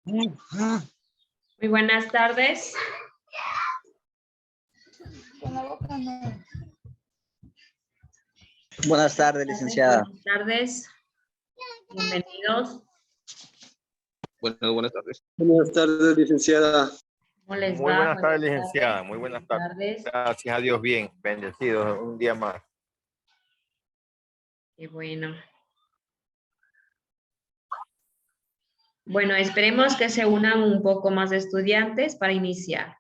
Muy buenas tardes. Buenas tardes, licenciada. Buenas tardes. Bienvenidos. Buenas tardes. Buenas tardes, licenciada. ¿Cómo les Muy va? buenas tardes, licenciada. Muy buenas tardes. Gracias a Dios, bien. Bendecidos un día más. Qué bueno. Bueno, esperemos que se unan un poco más de estudiantes para iniciar.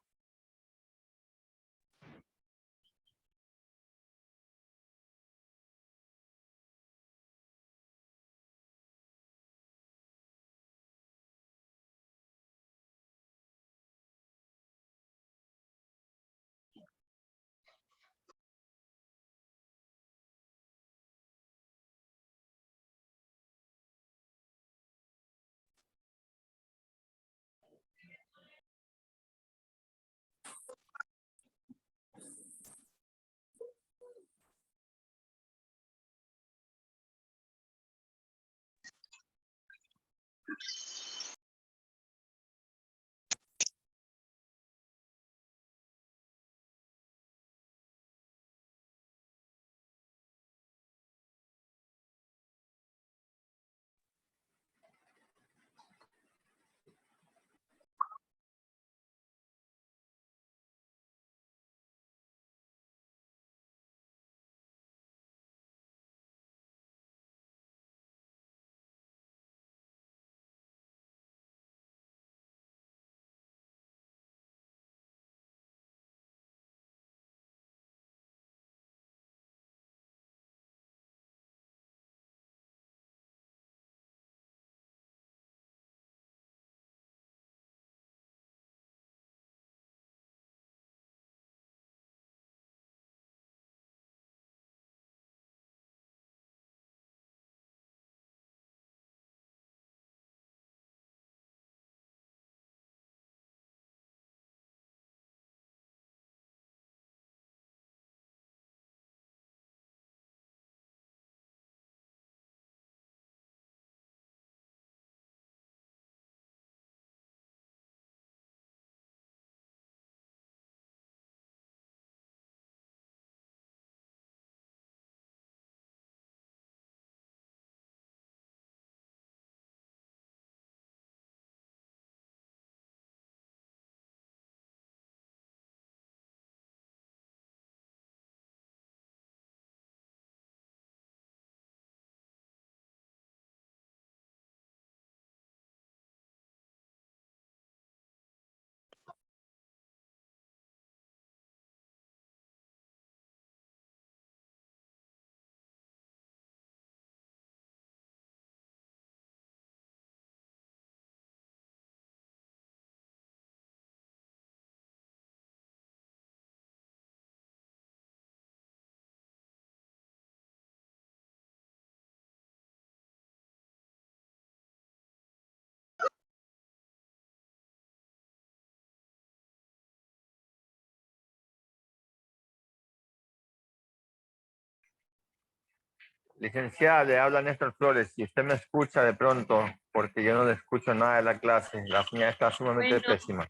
Licenciada, le habla Néstor Flores. Si usted me escucha de pronto, porque yo no le escucho nada de la clase, la señal está sumamente pésima.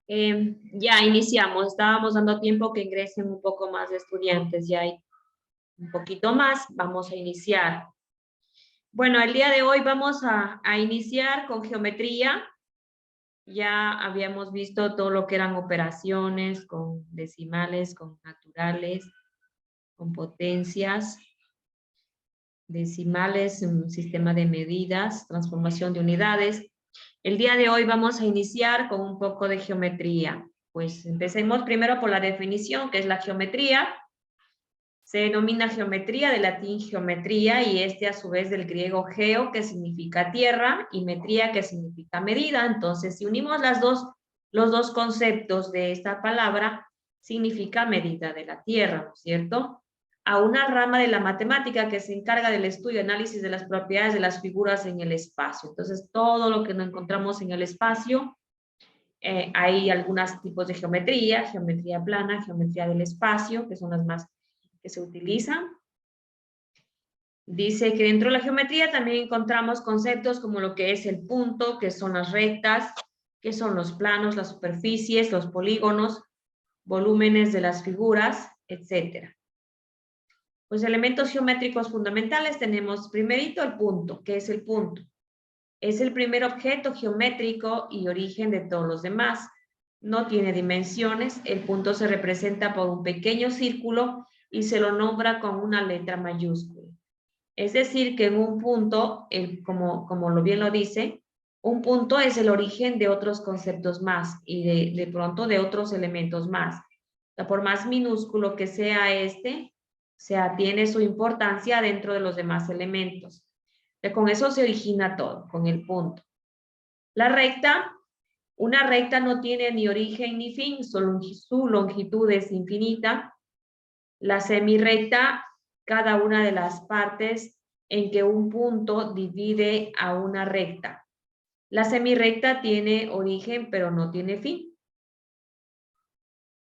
Ya iniciamos. Estábamos dando tiempo que ingresen un poco más de estudiantes. Ya hay un poquito más. Vamos a iniciar. Bueno, el día de hoy vamos a iniciar con geometría. Ya habíamos visto todo lo que eran operaciones con decimales, con naturales, con potencias, decimales, un sistema de medidas, transformación de unidades. El día de hoy vamos a iniciar con un poco de geometría. Pues empecemos primero por la definición, que es la geometría. Se denomina geometría, del latín geometría, y a su vez del griego geo, que significa tierra, y metría, que significa medida. Entonces, si unimos los dos conceptos de esta palabra, significa medida de la tierra, ¿no es cierto? A una rama de la matemática que se encarga del estudio y análisis de las propiedades de las figuras en el espacio. Entonces, todo lo que nos encontramos en el espacio, hay algunos tipos de geometría plana, geometría del espacio, que son las más que se utilizan. Dice que dentro de la geometría también encontramos conceptos como lo que es el punto, que son las rectas, que son los planos, las superficies, los polígonos, volúmenes de las figuras, etc. Pues elementos geométricos fundamentales tenemos primerito el punto. ¿Qué es el punto? Es el primer objeto geométrico y origen de todos los demás. No tiene dimensiones, el punto se representa por un pequeño círculo y se lo nombra con una letra mayúscula. Es decir, que en un punto, como bien lo dice, un punto es el origen de otros conceptos más y de pronto de otros elementos más. O sea, por más minúsculo que sea este, o sea, tiene su importancia dentro de los demás elementos. Con eso se origina todo, con el punto. La recta, una recta no tiene ni origen ni fin, su longitud es infinita. La semirrecta, cada una de las partes en que un punto divide a una recta. La semirrecta tiene origen, pero no tiene fin.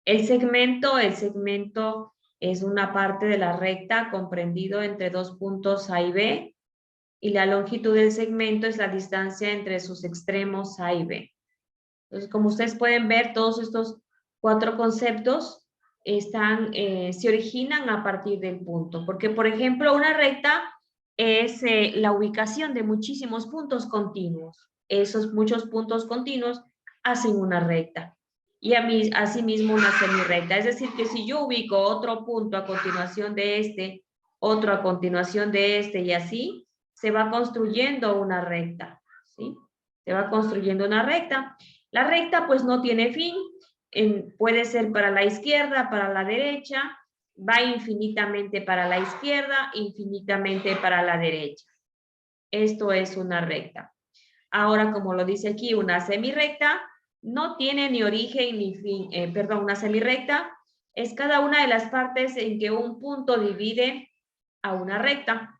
El segmento es una parte de la recta comprendido entre dos puntos A y B, y la longitud del segmento es la distancia entre sus extremos A y B. Entonces, como ustedes pueden ver, todos estos 4 conceptos se originan a partir del punto, porque por ejemplo una recta es la ubicación de muchísimos puntos continuos. Esos muchos puntos continuos hacen una recta y asimismo una semirrecta. Es decir, que si yo ubico otro punto a continuación de este, otro a continuación de este y así, se va construyendo una recta, ¿sí? Se va construyendo una recta. La recta pues no tiene fin, puede ser para la izquierda, para la derecha, va infinitamente para la izquierda, infinitamente para la derecha. Esto es una recta. Ahora, como lo dice aquí, una semirrecta no tiene ni origen ni fin, una semirrecta es cada una de las partes en que un punto divide a una recta.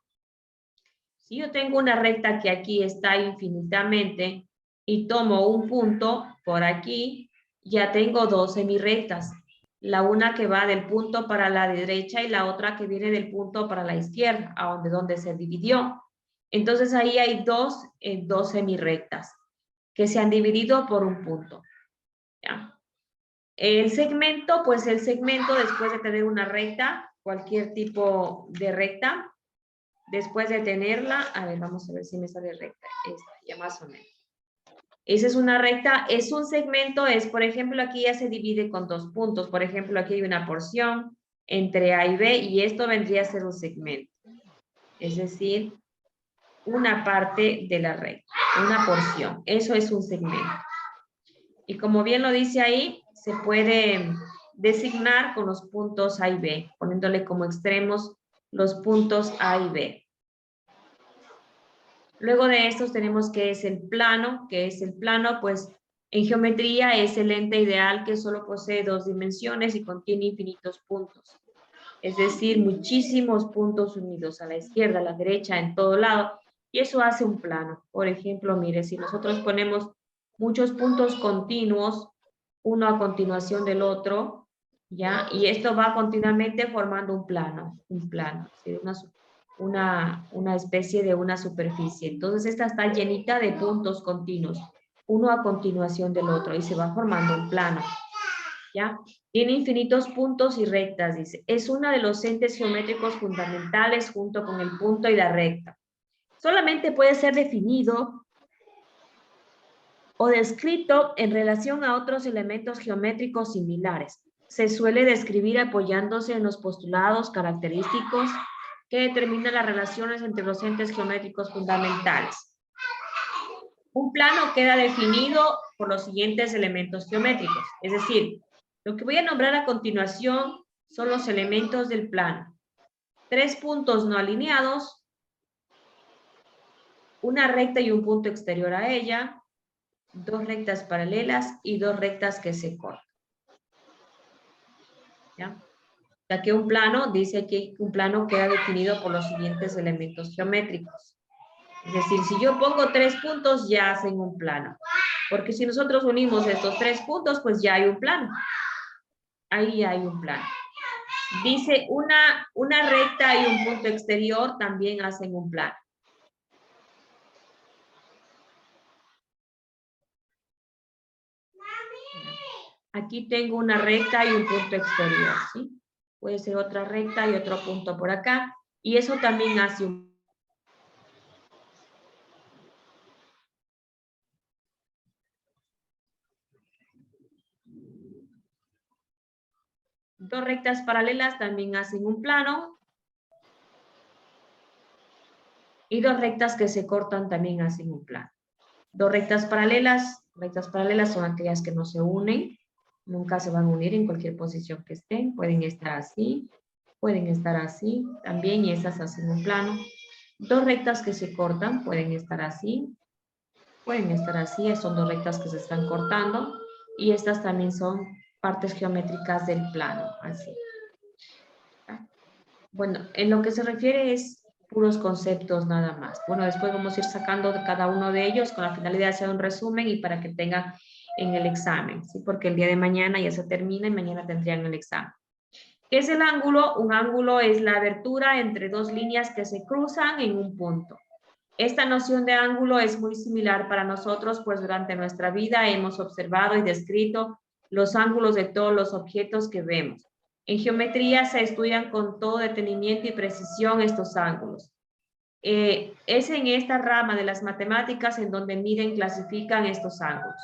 Si yo tengo una recta que aquí está infinitamente y tomo un punto por aquí, ya tengo 2 semirrectas. La una que va del punto para la derecha y la otra que viene del punto para la izquierda, donde se dividió. Entonces ahí hay dos semirrectas que se han dividido por un punto. ¿Ya? El segmento, pues el segmento después de tener una recta, cualquier tipo de recta, después de tenerla, a ver, vamos a ver si me sale recta, esta, ya más o menos. Esa es una recta, es un segmento, por ejemplo, aquí ya se divide con 2 puntos, por ejemplo, aquí hay una porción entre A y B, y esto vendría a ser un segmento, es decir, una parte de la recta, una porción, eso es un segmento. Y como bien lo dice ahí, se puede designar con los puntos A y B, poniéndole como extremos los puntos A y B. Luego de estos tenemos que es el plano, pues en geometría es el ente ideal que solo posee 2 dimensiones y contiene infinitos puntos. Es decir, muchísimos puntos unidos a la izquierda, a la derecha, en todo lado, y eso hace un plano. Por ejemplo, mire, si nosotros ponemos muchos puntos continuos, uno a continuación del otro, ¿ya? Y esto va continuamente formando un plano, ¿sí? Una especie de una superficie. Entonces esta está llenita de puntos continuos, uno a continuación del otro, y se va formando un plano, ¿ya? Tiene infinitos puntos y rectas, dice. Es uno de los entes geométricos fundamentales junto con el punto y la recta. Solamente puede ser definido o descrito en relación a otros elementos geométricos similares. Se suele describir apoyándose en los postulados característicos que determinan las relaciones entre los entes geométricos fundamentales. Un plano queda definido por los siguientes elementos geométricos, es decir, lo que voy a nombrar a continuación son los elementos del plano. 3 puntos no alineados, una recta y un punto exterior a ella, 2 rectas paralelas y 2 rectas que se cortan. ¿Ya? Ya que un plano, dice que un plano queda definido por los siguientes elementos geométricos. Es decir, si yo pongo 3 puntos, ya hacen un plano. Porque si nosotros unimos estos 3 puntos, pues ya hay un plano. Ahí hay un plano. Dice una recta y un punto exterior también hacen un plano. Aquí tengo una recta y un punto exterior, ¿sí? Puede ser otra recta y otro punto por acá. Y eso también hace un... Dos rectas paralelas también hacen un plano. Y dos rectas que se cortan también hacen un plano. Dos rectas paralelas son aquellas que no se unen. Nunca se van a unir en cualquier posición que estén. Pueden estar así, pueden estar así también, y esas hacen un plano. Dos rectas que se cortan pueden estar así, pueden estar así, son dos rectas que se están cortando, y estas también son partes geométricas del plano, así. Bueno, en lo que se refiere es puros conceptos nada más. Bueno, después vamos a ir sacando de cada uno de ellos con la finalidad de hacer un resumen y para que tengan en el examen, ¿sí? Porque el día de mañana ya se termina y mañana tendrían el examen. ¿Qué es el ángulo? Un ángulo es la abertura entre dos líneas que se cruzan en un punto. Esta noción de ángulo es muy similar para nosotros, pues durante nuestra vida hemos observado y descrito los ángulos de todos los objetos que vemos. En geometría se estudian con todo detenimiento y precisión estos ángulos. Es en esta rama de las matemáticas en donde miden y clasifican estos ángulos.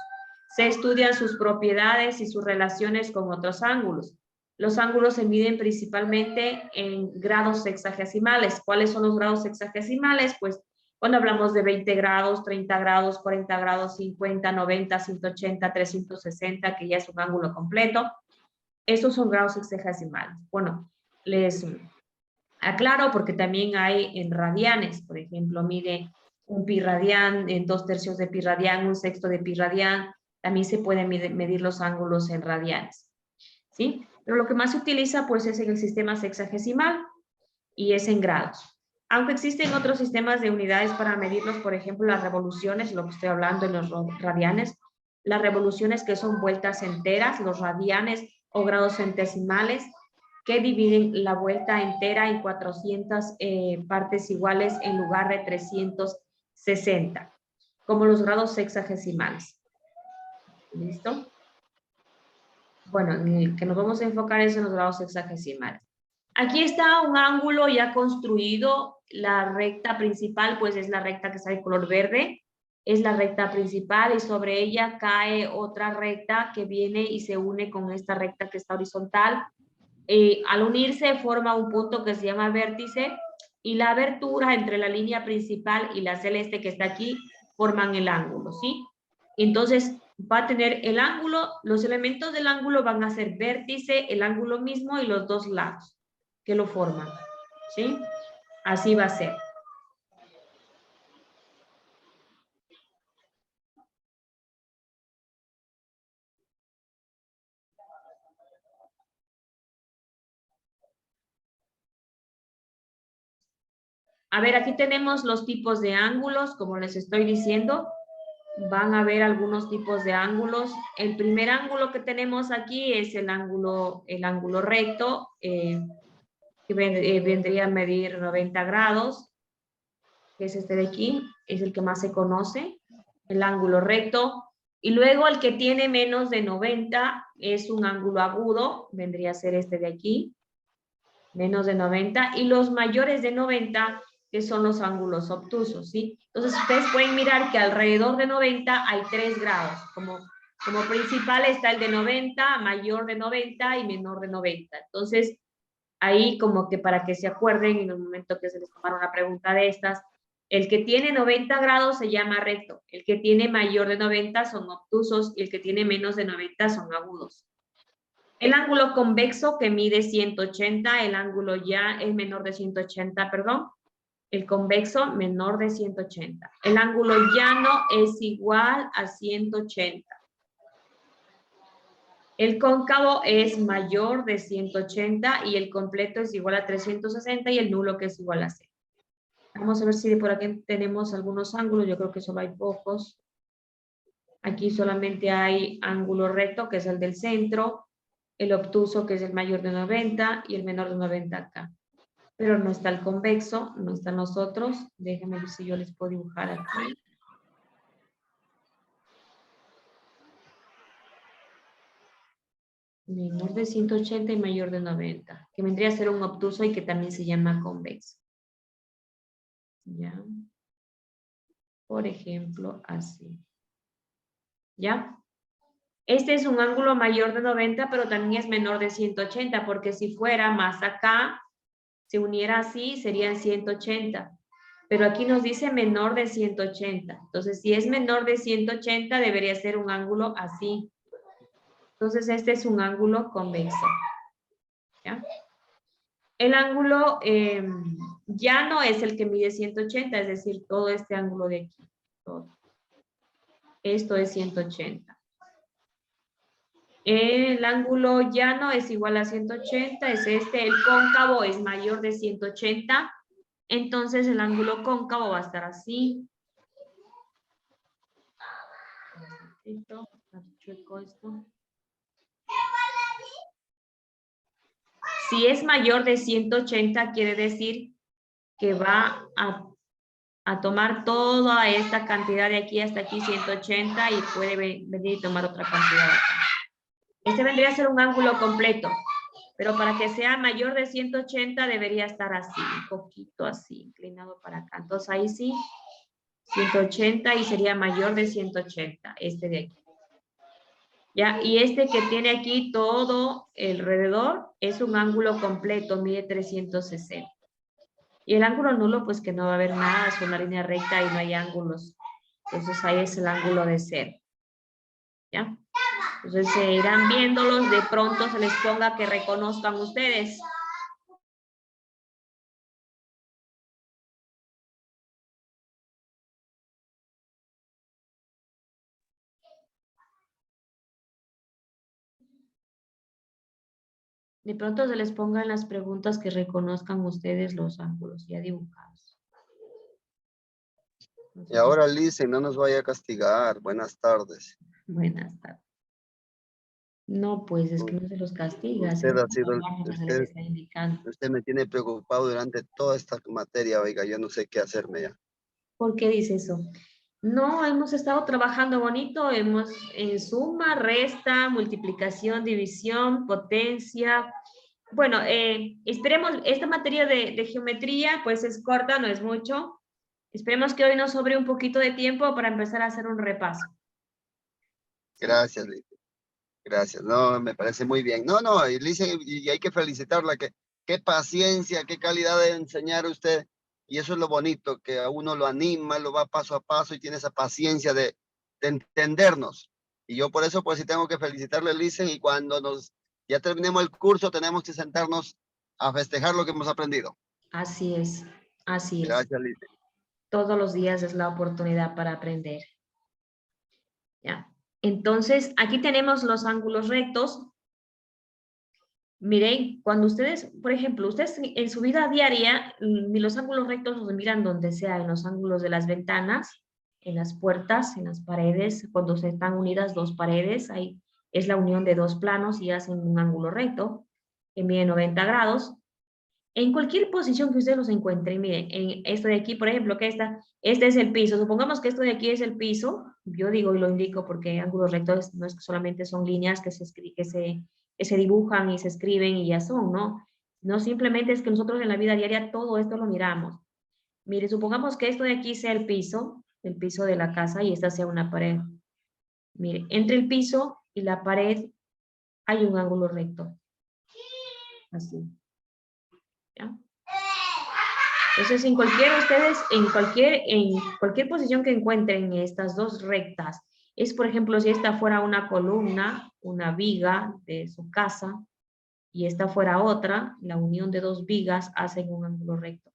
Se estudian sus propiedades y sus relaciones con otros ángulos. Los ángulos se miden principalmente en grados sexagesimales. ¿Cuáles son los grados sexagesimales? Pues cuando hablamos de 20 grados, 30 grados, 40 grados, 50, 90, 180, 360, que ya es un ángulo completo. Esos son grados sexagesimales. Bueno, les aclaro porque también hay en radianes. Por ejemplo, mide un pi radián, en 2/3 de pi radián, 1/6 de pi radián. También se pueden medir los ángulos en radianes, ¿sí? Pero lo que más se utiliza pues es en el sistema sexagesimal y es en grados. Aunque existen otros sistemas de unidades para medirlos, por ejemplo, las revoluciones, lo que estoy hablando en los radianes, las revoluciones que son vueltas enteras, los radianes o grados centesimales, que dividen la vuelta entera en 400 partes iguales en lugar de 360, como los grados sexagesimales. ¿Listo? Bueno, en el que nos vamos a enfocar es en los grados sexagesimales. Aquí está un ángulo ya construido. La recta principal, pues es la recta que está de color verde. Es la recta principal y sobre ella cae otra recta que viene y se une con esta recta que está horizontal. Al unirse forma un punto que se llama vértice y la abertura entre la línea principal y la celeste que está aquí forman el ángulo, ¿sí? Entonces va a tener el ángulo, los elementos del ángulo van a ser vértice, el ángulo mismo y los dos lados que lo forman, ¿sí? Así va a ser. A ver, aquí tenemos los tipos de ángulos, como les estoy diciendo. Van a ver algunos tipos de ángulos. El primer ángulo que tenemos aquí es el ángulo recto, que vendría a medir 90 grados, que es este de aquí, es el que más se conoce, el ángulo recto. Y luego el que tiene menos de 90 es un ángulo agudo, vendría a ser este de aquí, menos de 90, y los mayores de 90, que son los ángulos obtusos, ¿sí? Entonces ustedes pueden mirar que alrededor de 90 hay 3 grados, como principal está el de 90, mayor de 90 y menor de 90. Entonces, ahí como que para que se acuerden en el momento que se les tomara una pregunta de estas, el que tiene 90 grados se llama recto, el que tiene mayor de 90 son obtusos y el que tiene menos de 90 son agudos. El ángulo convexo que mide 180, el ángulo ya es menor de 180, perdón. El convexo menor de 180. El ángulo llano es igual a 180. El cóncavo es mayor de 180 y el completo es igual a 360 y el nulo que es igual a 0. Vamos a ver si por aquí tenemos algunos ángulos. Yo creo que solo hay pocos. Aquí solamente hay ángulo recto, que es el del centro. el obtuso, que es el mayor de 90, y el menor de 90 acá. Pero no está el convexo, no están los otros. Déjenme ver si yo les puedo dibujar aquí. Menor de 180 y mayor de 90, que vendría a ser un obtuso y que también se llama convexo. ¿Ya? Por ejemplo, así. ¿Ya? Este es un ángulo mayor de 90, pero también es menor de 180, porque si fuera más acá, se uniera así, serían 180. Pero aquí nos dice menor de 180. Entonces, si es menor de 180, debería ser un ángulo así. Entonces, este es un ángulo convexo. ¿Ya? El ángulo llano es el que mide 180, es decir, todo este ángulo de aquí. Todo. Esto es 180. El ángulo llano es igual a 180, es este. El cóncavo es mayor de 180. Entonces, el ángulo cóncavo va a estar así. Esto, chueco esto. Si es mayor de 180, quiere decir que va a tomar toda esta cantidad de aquí hasta aquí, 180, y puede venir y tomar otra cantidad acá. Este vendría a ser un ángulo completo, pero para que sea mayor de 180 debería estar así, un poquito así, inclinado para acá. Entonces ahí sí, 180 y sería mayor de 180, este de aquí. ¿Ya? Y este que tiene aquí todo alrededor es un ángulo completo, mide 360. Y el ángulo nulo, pues que no va a haber nada, es una línea recta y no hay ángulos. Entonces ahí es el ángulo de cero. ¿Ya? Entonces se irán viéndolos, de pronto se les ponga que reconozcan ustedes. De pronto se les pongan las preguntas que reconozcan ustedes los ángulos ya dibujados. Y ahora, Lice, no nos vaya a castigar. Buenas tardes. Buenas tardes. No, pues es que no se los castiga. Usted ha sido, Se les está indicando. usted me tiene preocupado durante toda esta materia, oiga, yo no sé qué hacerme ya. ¿Por qué dice eso? No, hemos estado trabajando bonito, hemos en suma, resta, multiplicación, división, potencia. Bueno, esperemos, esta materia de geometría pues es corta, no es mucho. Esperemos que hoy nos sobre un poquito de tiempo para empezar a hacer un repaso. Gracias, Lice. Gracias. No, me parece muy bien. No, y Lice, y hay que felicitarla, que qué paciencia, qué calidad de enseñar usted. Y eso es lo bonito, que a uno lo anima, lo va paso a paso y tiene esa paciencia de entendernos. Y yo por eso, pues sí tengo que felicitarle, Lice, y cuando ya terminemos el curso, tenemos que sentarnos a festejar lo que hemos aprendido. Así es, así es. Gracias, Lice. Todos los días es la oportunidad para aprender. ¿Ya? Entonces, aquí tenemos los ángulos rectos. Miren, cuando ustedes, por ejemplo, ustedes en su vida diaria, ni los ángulos rectos los miran donde sea, en los ángulos de las ventanas, en las puertas, en las paredes, cuando se están unidas dos paredes, ahí es la unión de dos planos y hacen un ángulo recto que mide 90 grados. En cualquier posición que ustedes los encuentren, miren, en esto de aquí, por ejemplo, que este es el piso, supongamos que esto de aquí es el piso, yo digo y lo indico porque ángulos rectos no es que solamente son líneas que se dibujan y se escriben y ya son, ¿no? No simplemente es que nosotros en la vida diaria todo esto lo miramos. Mire, supongamos que esto de aquí sea el piso de la casa y esta sea una pared. Mire, entre el piso y la pared hay un ángulo recto. Así. ¿Ya? Entonces, en cualquier posición que encuentren estas dos rectas, es por ejemplo, si esta fuera una columna, una viga de su casa, y esta fuera otra, la unión de dos vigas hacen un ángulo recto.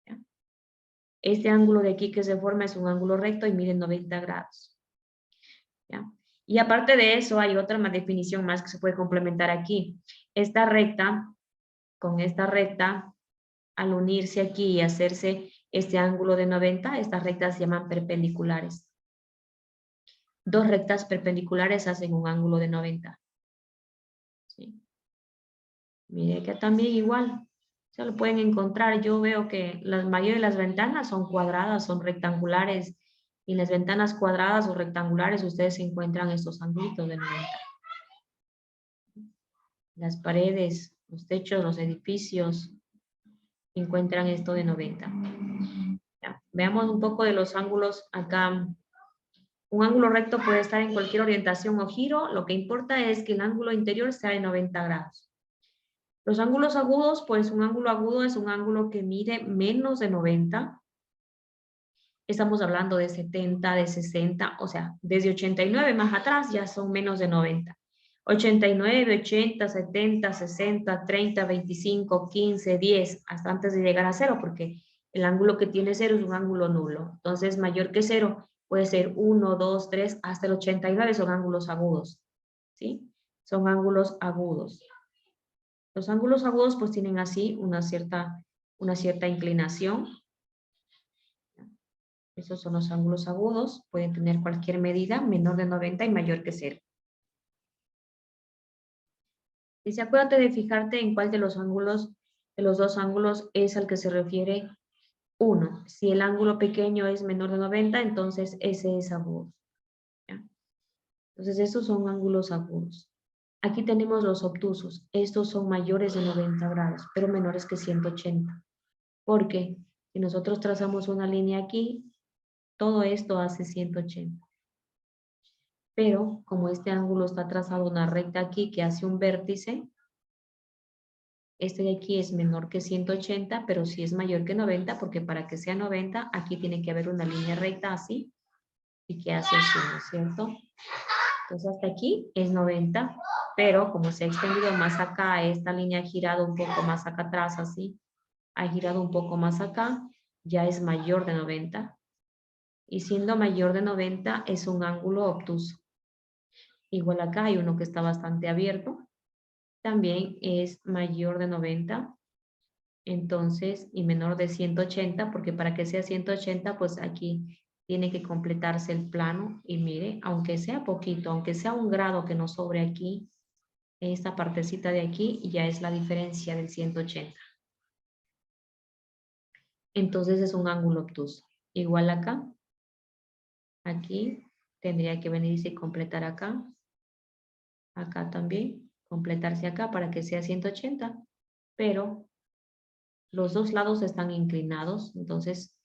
¿Ya? Este ángulo de aquí que se forma es un ángulo recto y mide 90 grados. ¿Ya? Y aparte de eso, hay otra definición más que se puede complementar aquí. Esta recta, con esta recta, al unirse aquí y hacerse este ángulo de 90, estas rectas se llaman perpendiculares. Dos rectas perpendiculares hacen un ángulo de 90. Mire que también igual. Se lo pueden encontrar. Yo veo que la mayoría de las ventanas son cuadradas, son rectangulares. Y en las ventanas cuadradas o rectangulares ustedes encuentran estos ángulos de 90. Las paredes, los techos, los edificios encuentran esto de 90. Ya, veamos un poco de los ángulos acá. Un ángulo recto puede estar en cualquier orientación o giro. Lo que importa es que el ángulo interior sea de 90 grados. Los ángulos agudos, pues un ángulo agudo es un ángulo que mide menos de 90. Estamos hablando de 70, de 60, o sea, desde 89 más atrás ya son menos de 90. 89, 80, 70, 60, 30, 25, 15, 10, hasta antes de llegar a 0, porque el ángulo que tiene 0 es un ángulo nulo. Entonces, mayor que 0 puede ser 1, 2, 3, hasta el 89 son ángulos agudos. ¿Sí? Son ángulos agudos. Los ángulos agudos pues tienen así una cierta inclinación. Esos son los ángulos agudos. Pueden tener cualquier medida menor de 90 y mayor que 0. Dice, acuérdate de fijarte en cuál de los dos ángulos es al que se refiere 1. Si el ángulo pequeño es menor de 90, entonces ese es agudo. ¿Ya? Entonces estos son ángulos agudos. Aquí tenemos los obtusos. Estos son mayores de 90 grados, pero menores que 180. Porque si nosotros trazamos una línea aquí, todo esto hace 180. Pero como este ángulo está trazado una recta aquí que hace un vértice, este de aquí es menor que 180, pero sí es mayor que 90, porque para que sea 90, aquí tiene que haber una línea recta así, y que hace así, ¿no es cierto? Entonces hasta aquí es 90, pero como se ha extendido más acá, esta línea ha girado un poco más acá atrás, así, ha girado un poco más acá, ya es mayor de 90. Y siendo mayor de 90 es un ángulo obtuso. Igual acá hay uno que está bastante abierto, también es mayor de 90, entonces, y menor de 180, porque para que sea 180, pues aquí tiene que completarse el plano, y mire, aunque sea poquito, aunque sea un grado que nos sobre aquí, esta partecita de aquí ya es la diferencia del 180. Entonces es un ángulo obtuso. Igual acá, aquí tendría que venirse y completar acá, acá también, completarse acá para que sea 180, pero los dos lados están inclinados, entonces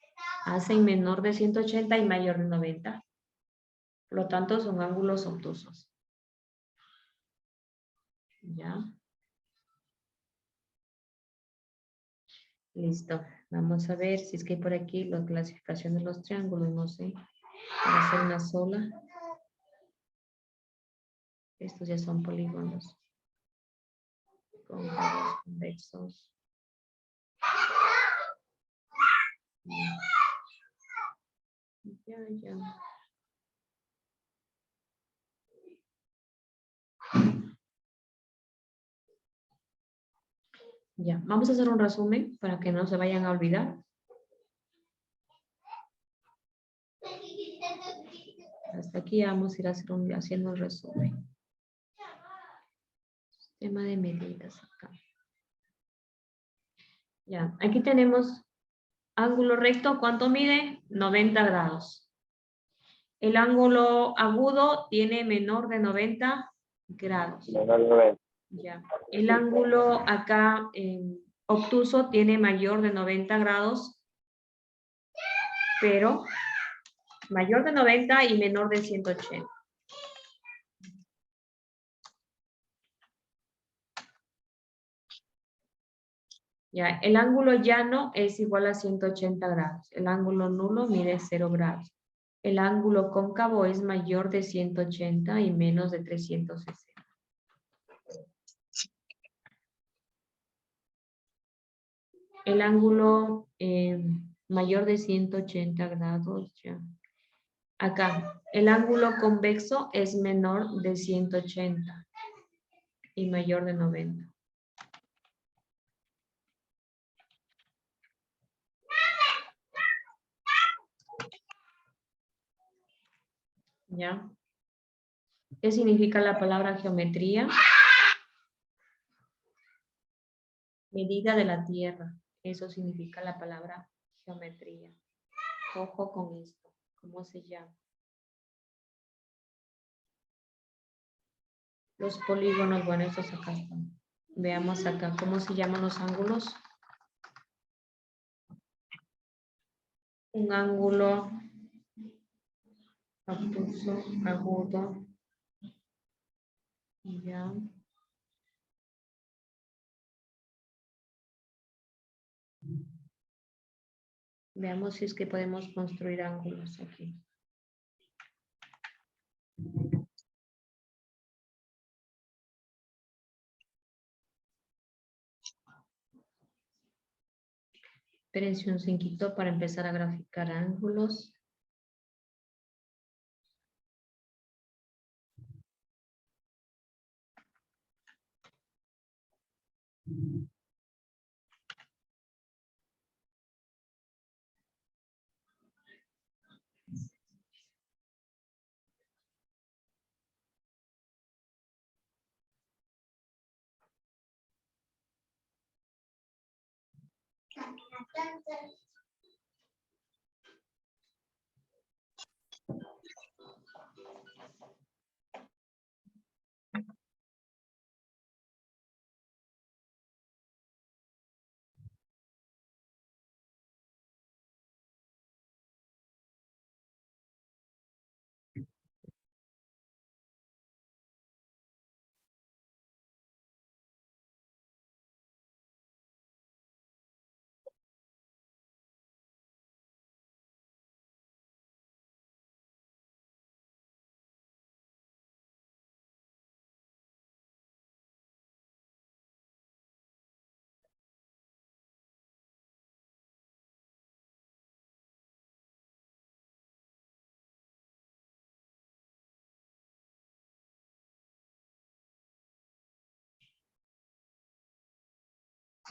hacen menor de 180 y mayor de 90. Por lo tanto, son ángulos obtusos. ¿Ya? Listo. Vamos a ver si es que hay por aquí la clasificación de los triángulos, no sé, para hacer una sola. Estos ya son polígonos. Cóncavos, convexos. Ya. Ya, vamos a hacer un resumen para que no se vayan a olvidar. Hasta aquí vamos a ir haciendo un resumen. Tema de medidas acá. Ya, aquí tenemos ángulo recto, ¿cuánto mide? 90 grados. El ángulo agudo tiene menor de 90 grados. Ya. El ángulo acá obtuso tiene mayor de 90 grados, pero mayor de 90 y menor de 180. Ya, el ángulo llano es igual a 180 grados. El ángulo nulo mide 0 grados. El ángulo cóncavo es mayor de 180 y menos de 360. El ángulo mayor de 180 grados, ya. Acá, el ángulo convexo es menor de 180 y mayor de 90. ¿Ya? ¿Qué significa la palabra geometría? Medida de la tierra. Eso significa la palabra geometría. Ojo con esto. ¿Cómo se llama? Los polígonos, bueno, estos acá están. Veamos acá, ¿cómo se llaman los ángulos? Un ángulo obtuso, agudo. Ya. Veamos si es que podemos construir ángulos aquí. Espérense un cinquito para empezar a graficar ángulos.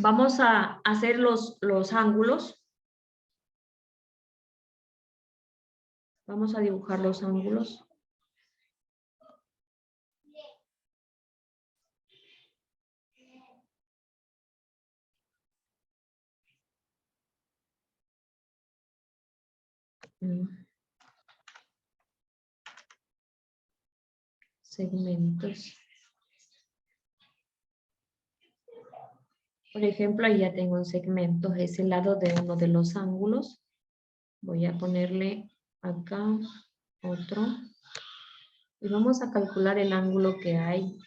Vamos a hacer los ángulos. Vamos a dibujar los ángulos. Segmentos. Por ejemplo, ahí ya tengo un segmento, es el lado de uno de los ángulos. Voy a ponerle acá otro. Y vamos a calcular el ángulo que hay.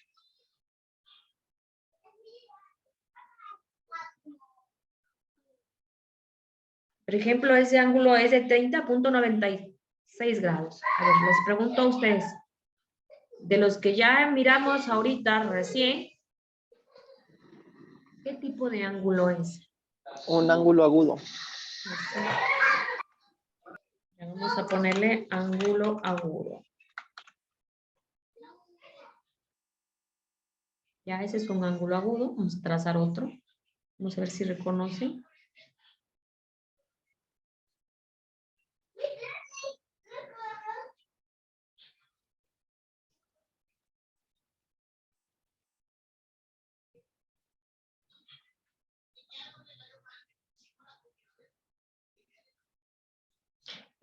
Por ejemplo, ese ángulo es de 30.96 grados. A ver, les pregunto a ustedes, de los que ya miramos ahorita recién, ¿qué tipo de ángulo es? Un ángulo agudo. Ya vamos a ponerle ángulo agudo. Ya ese es un ángulo agudo. Vamos a trazar otro. Vamos a ver si reconocen.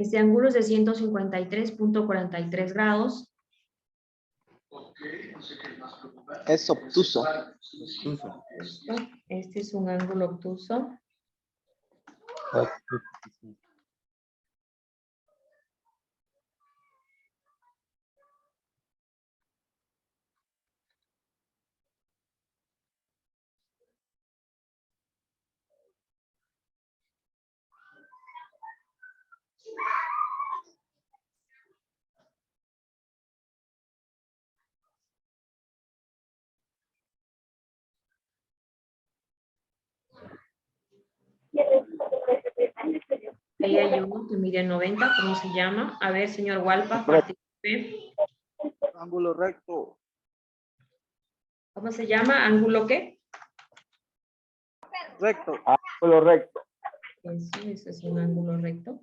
Este ángulo es de 153.43 grados. Es obtuso. Este es un ángulo obtuso. Ahí hay uno que mide 90, ¿cómo se llama? A ver, señor Walpa, participe. Ángulo recto. ¿Cómo se llama? ¿Ángulo qué? Recto. Ángulo recto. Eso es un ángulo recto.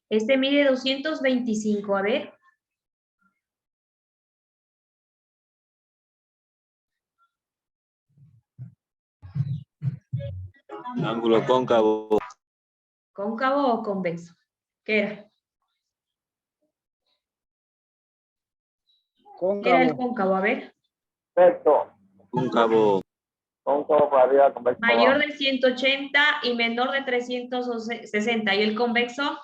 Este mide 225, a ver. Ángulo cóncavo. ¿Cóncavo o convexo? ¿Qué era? ¿Qué era el cóncavo? A ver. Recto. Cóncavo. Cóncavo para arriba, convexo para Mayor abajo. de 180 y menor de 360. ¿Y el convexo?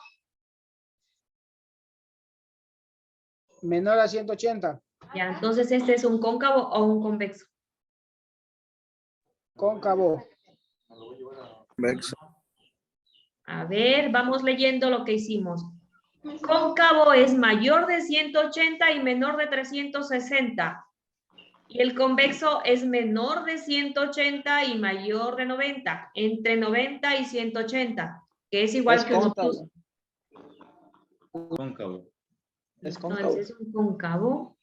Menor a 180. Ya, entonces este es un cóncavo o un convexo. Cóncavo. Convexo. A ver, vamos leyendo lo que hicimos. Cóncavo es mayor de 180 y menor de 360. Y el convexo es menor de 180 y mayor de 90. Entre 90 y 180, que es igual Es que un cóncavo. obtuso. Cóncavo. Es No, cóncavo. ese es un cóncavo.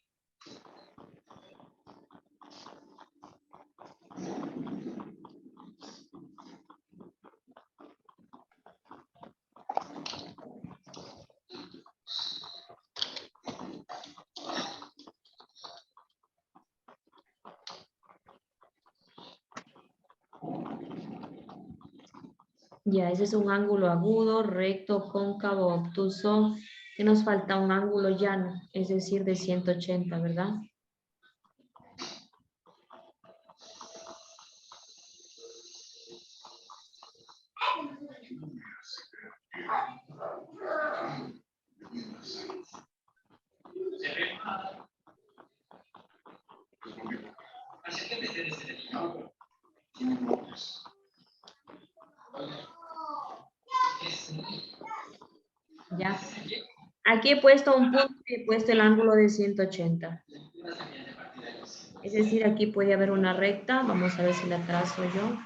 Ya, ese es un ángulo agudo, recto, cóncavo, obtuso. Que nos falta un ángulo llano, es decir, de 180, ¿verdad? Ya. Aquí he puesto un punto y he puesto el ángulo de 180. Es decir, aquí puede haber una recta. Vamos a ver si la trazo yo.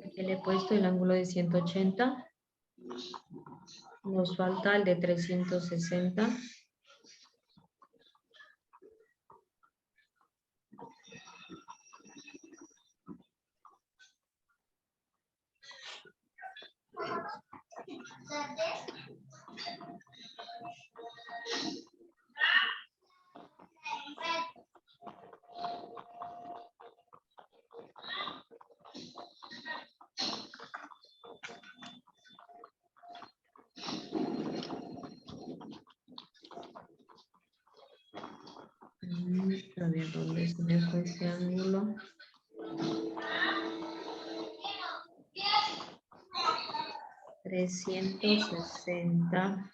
Aquí le he puesto el ángulo de 180. Nos falta el de 360. A ver, ¿dónde se me fue ese ángulo? $360.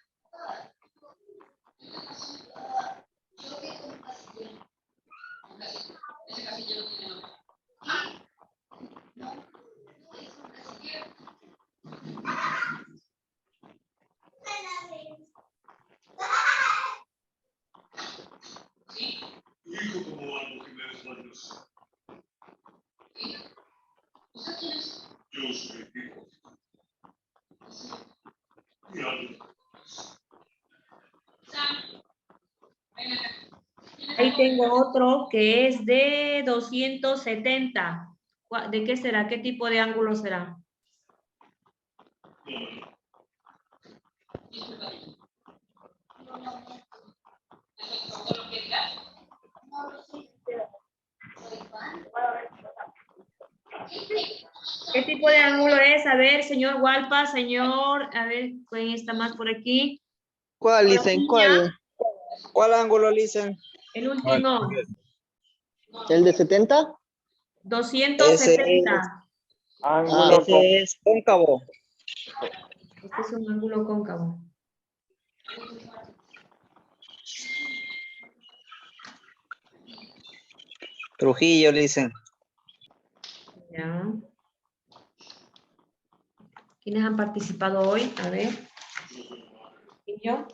Ahí tengo otro que es de 270. ¿De qué será? ¿Qué tipo de ángulo será? ¿Qué tipo de ángulo es? A ver, señor Walpa, señor, a ver, ¿quién está más por aquí? ¿Cuál, Hola, Licen? niña. ¿Cuál? ¿Cuál ángulo, Licen? El último, ¿El de 70? 270. Ese es cóncavo. Este es un ángulo cóncavo. Trujillo, Licen. Ya. ¿Quiénes han participado hoy? A ver. ¿Y yo?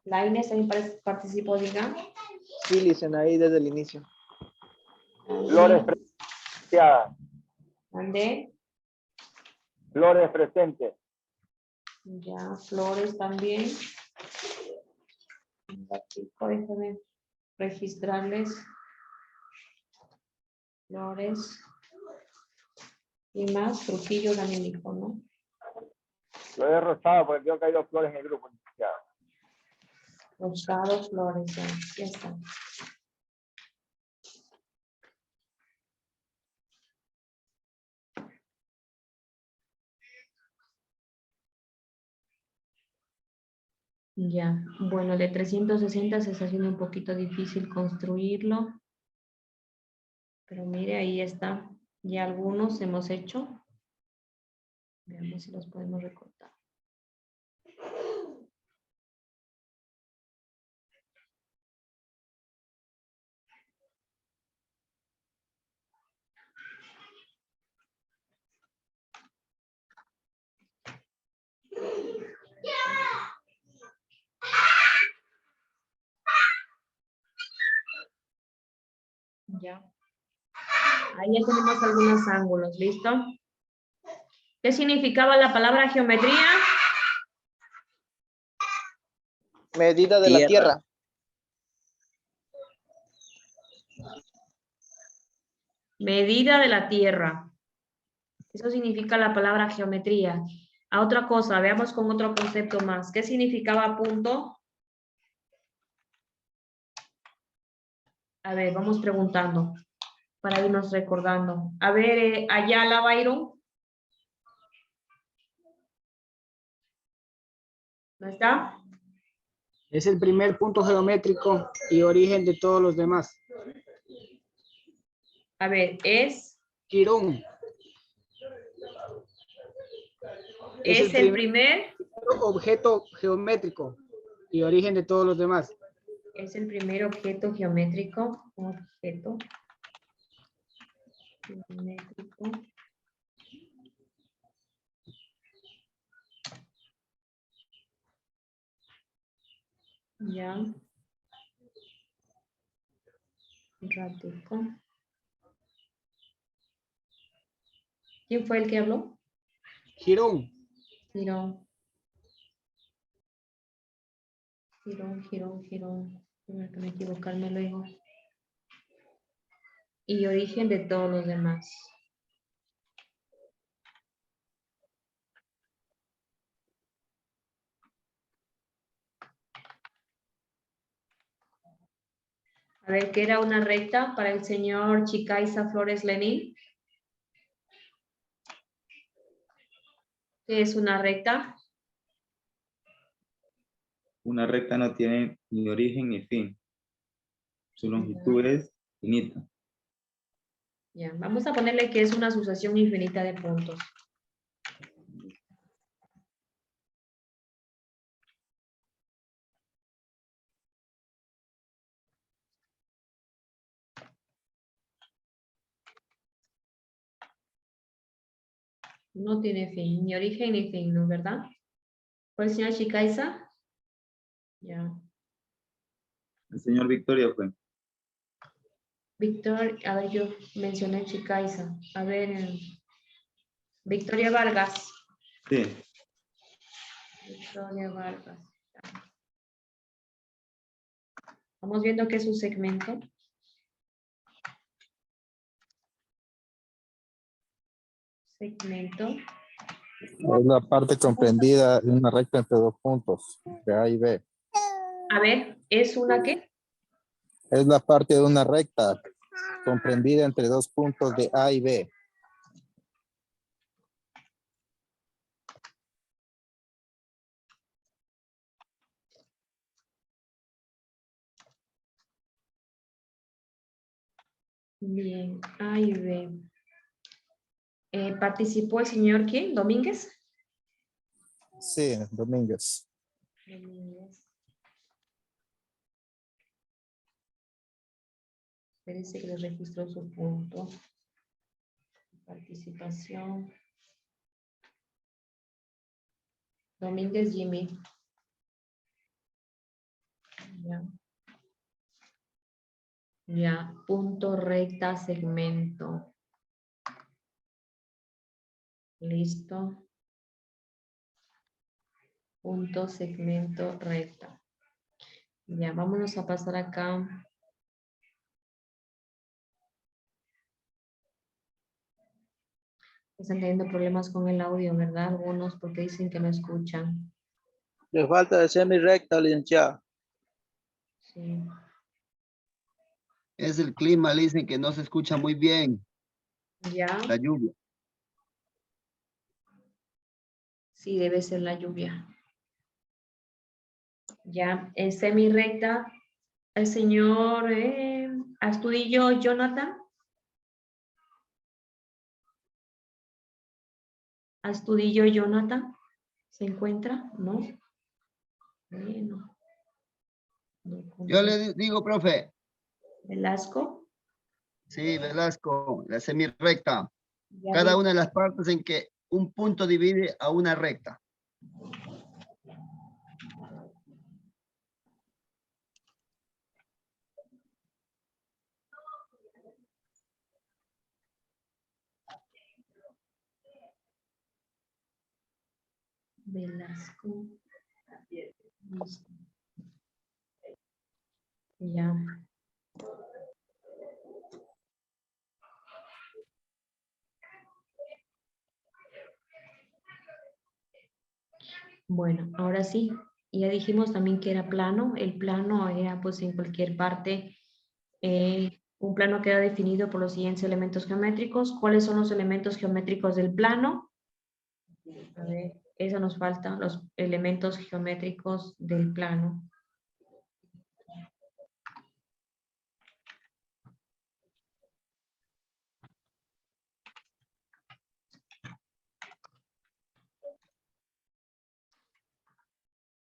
La Inés también participó, diga. Sí, Licen, ahí desde el inicio. Flores ¿Andé? Flores presente. Ya, Flores también. Un ratito, déjame registrarles. Flores. Y más, Trujillo también dijo, ¿no? Lo he rosado porque creo que hay 2 flores en el grupo. Ya. Rosado, Flores, ya está. Ya, bueno, de 360 se está haciendo un poquito difícil construirlo. Pero mire, ahí está. Ya algunos hemos hecho. Veamos si los podemos recortar. Ya. Ahí ya tenemos algunos ángulos, ¿listo? ¿Qué significaba la palabra geometría? Medida de la tierra. Medida de la tierra. Eso significa la palabra geometría. A otra cosa, veamos con otro concepto más. ¿Qué significaba punto? A ver, vamos preguntando para irnos recordando. A ver, Ayala, Byron. ¿No está? Es el primer punto geométrico y origen de todos los demás. A ver, es Quirón. es el primer objeto geométrico y origen de todos los demás. Es el primer objeto geométrico. Objeto geométrico. Ya. Un ratico. ¿Quién fue el que habló? Quirón. Girón. Girón. Tengo que no equivocarme luego. Y origen de todos los demás. A ver, ¿qué era una recta para el señor Chicaiza Flores Lenín? ¿Qué es una recta? Una recta no tiene ni origen ni fin. Su longitud es finita. Ya, vamos a ponerle que es una sucesión infinita de puntos. No tiene fin, ni origen ni fin, ¿no es verdad? ¿Fue el señor Chicaiza? Ya. El señor Victoria fue. Víctor, a ver, yo mencioné Chicaiza. A ver, Victoria Vargas. Sí. Victoria Vargas. Vamos viendo qué es un segmento. Segmento. Es la parte comprendida en una recta entre dos puntos, de A y B. A ver, ¿es una qué? Es la parte de una recta comprendida entre dos puntos de A y B. Bien, A y B. ¿Participó el señor quién? ¿Domínguez? Sí, Domínguez. Domínguez. Espérense que le registró su punto. Participación. Domínguez Jimmy. Ya. Ya, punto, recta, segmento. Listo. Punto, segmento, recta. Ya, vámonos a pasar acá. Están teniendo problemas con el audio, ¿verdad? Algunos porque dicen que no escuchan. Le falta de semi-recta, licenciada. Sí. Es el clima, le dicen que no se escucha muy bien Ya, la lluvia. sí, debe ser la lluvia. Ya, en semi-recta, el señor Astudillo Jonathan. Astudillo Jonathan, ¿se encuentra? ¿No? Bueno. No Yo le digo, profe, Velasco. sí, Velasco, la semirrecta. Ya Cada vi. una de las partes en que un punto divide a una recta. Velasco. Listo. Ya. Bueno, ahora sí, ya dijimos también que era plano. El plano era pues en cualquier parte. Un plano queda definido por los siguientes elementos geométricos. ¿Cuáles son los elementos geométricos del plano? A ver, eso nos falta, los elementos geométricos del plano.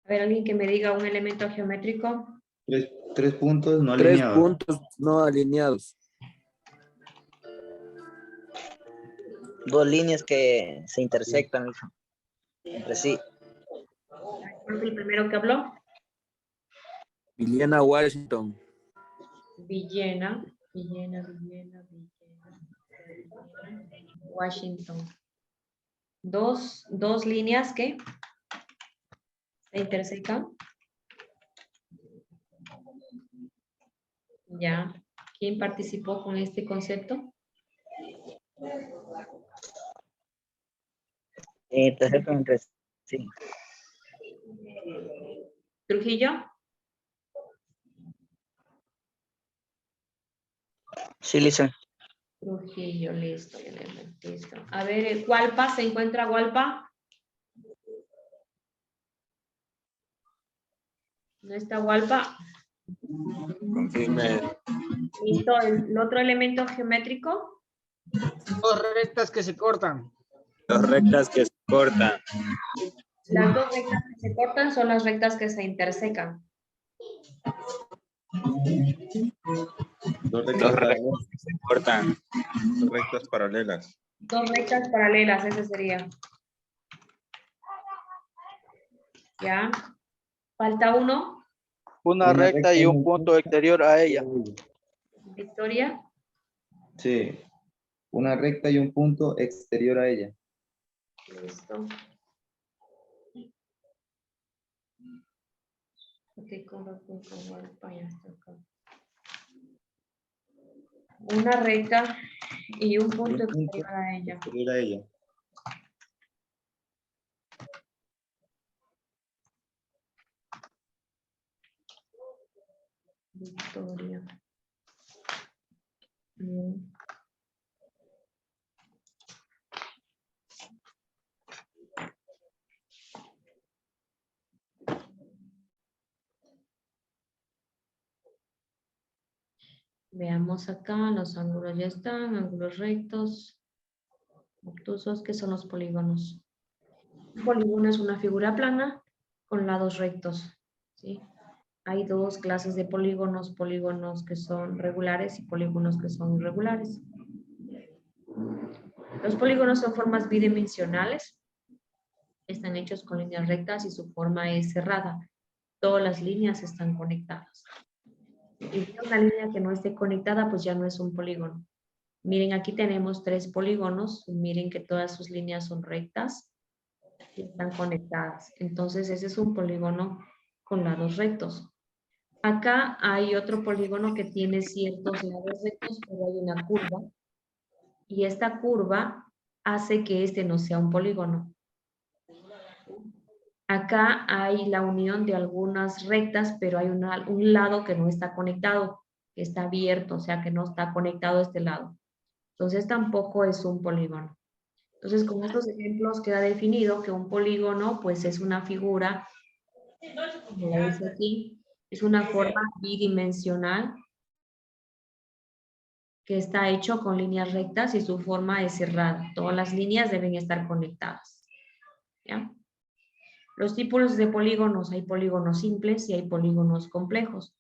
A ver, alguien que me diga un elemento geométrico. Tres puntos no Tres alineados. puntos no alineados. Dos líneas que se intersectan entre sí. ¿Cuál fue el primero que habló? Villena Washington. Villena. Washington. Dos líneas que se intersecan. Ya. ¿Quién participó con este concepto? Intersectan entre sí. Trujillo. Sí, listo. Trujillo, listo, listo. A ver, el Hualpa, ¿se encuentra Hualpa? ¿No está Hualpa? Confirme. Listo, el otro elemento geométrico. Dos rectas que se cortan. Dos rectas que se cortan. Las dos rectas que se cortan son las rectas que se intersecan. Dos Dos rectas rectas que se cortan. Dos rectas paralelas. Dos rectas paralelas, ese sería. Ya. Falta uno. Una recta y un punto exterior a ella. Victoria. Sí. Una recta y un punto exterior a ella. Listo. Ok, ya está acá. Una recta y un punto exterior a ella. Exterior a ella. Victoria. Bien. Veamos acá, los ángulos ya están, ángulos rectos, obtusos, ¿qué son los polígonos? Un polígono es una figura plana con lados rectos, ¿sí? Hay dos clases de polígonos, polígonos que son regulares y polígonos que son irregulares. Los polígonos son formas bidimensionales, están hechos con líneas rectas y su forma es cerrada. Todas las líneas están conectadas. Y una línea que no esté conectada, pues ya no es un polígono. Miren, aquí tenemos tres polígonos. Miren que todas sus líneas son rectas y están conectadas. Entonces, ese es un polígono con lados rectos. Acá hay otro polígono que tiene ciertos lados rectos, pero hay una curva. Y esta curva hace que este no sea un polígono. Acá hay la unión de algunas rectas, pero hay un lado que no está conectado, que está abierto, o sea que no está conectado a este lado. Entonces tampoco es un polígono. Entonces con estos ejemplos queda definido que un polígono pues es una figura, como la dice aquí, es una forma bidimensional que está hecho con líneas rectas y su forma es cerrada. Todas las líneas deben estar conectadas. ¿Ya? Los tipos de polígonos, hay polígonos simples y hay polígonos complejos.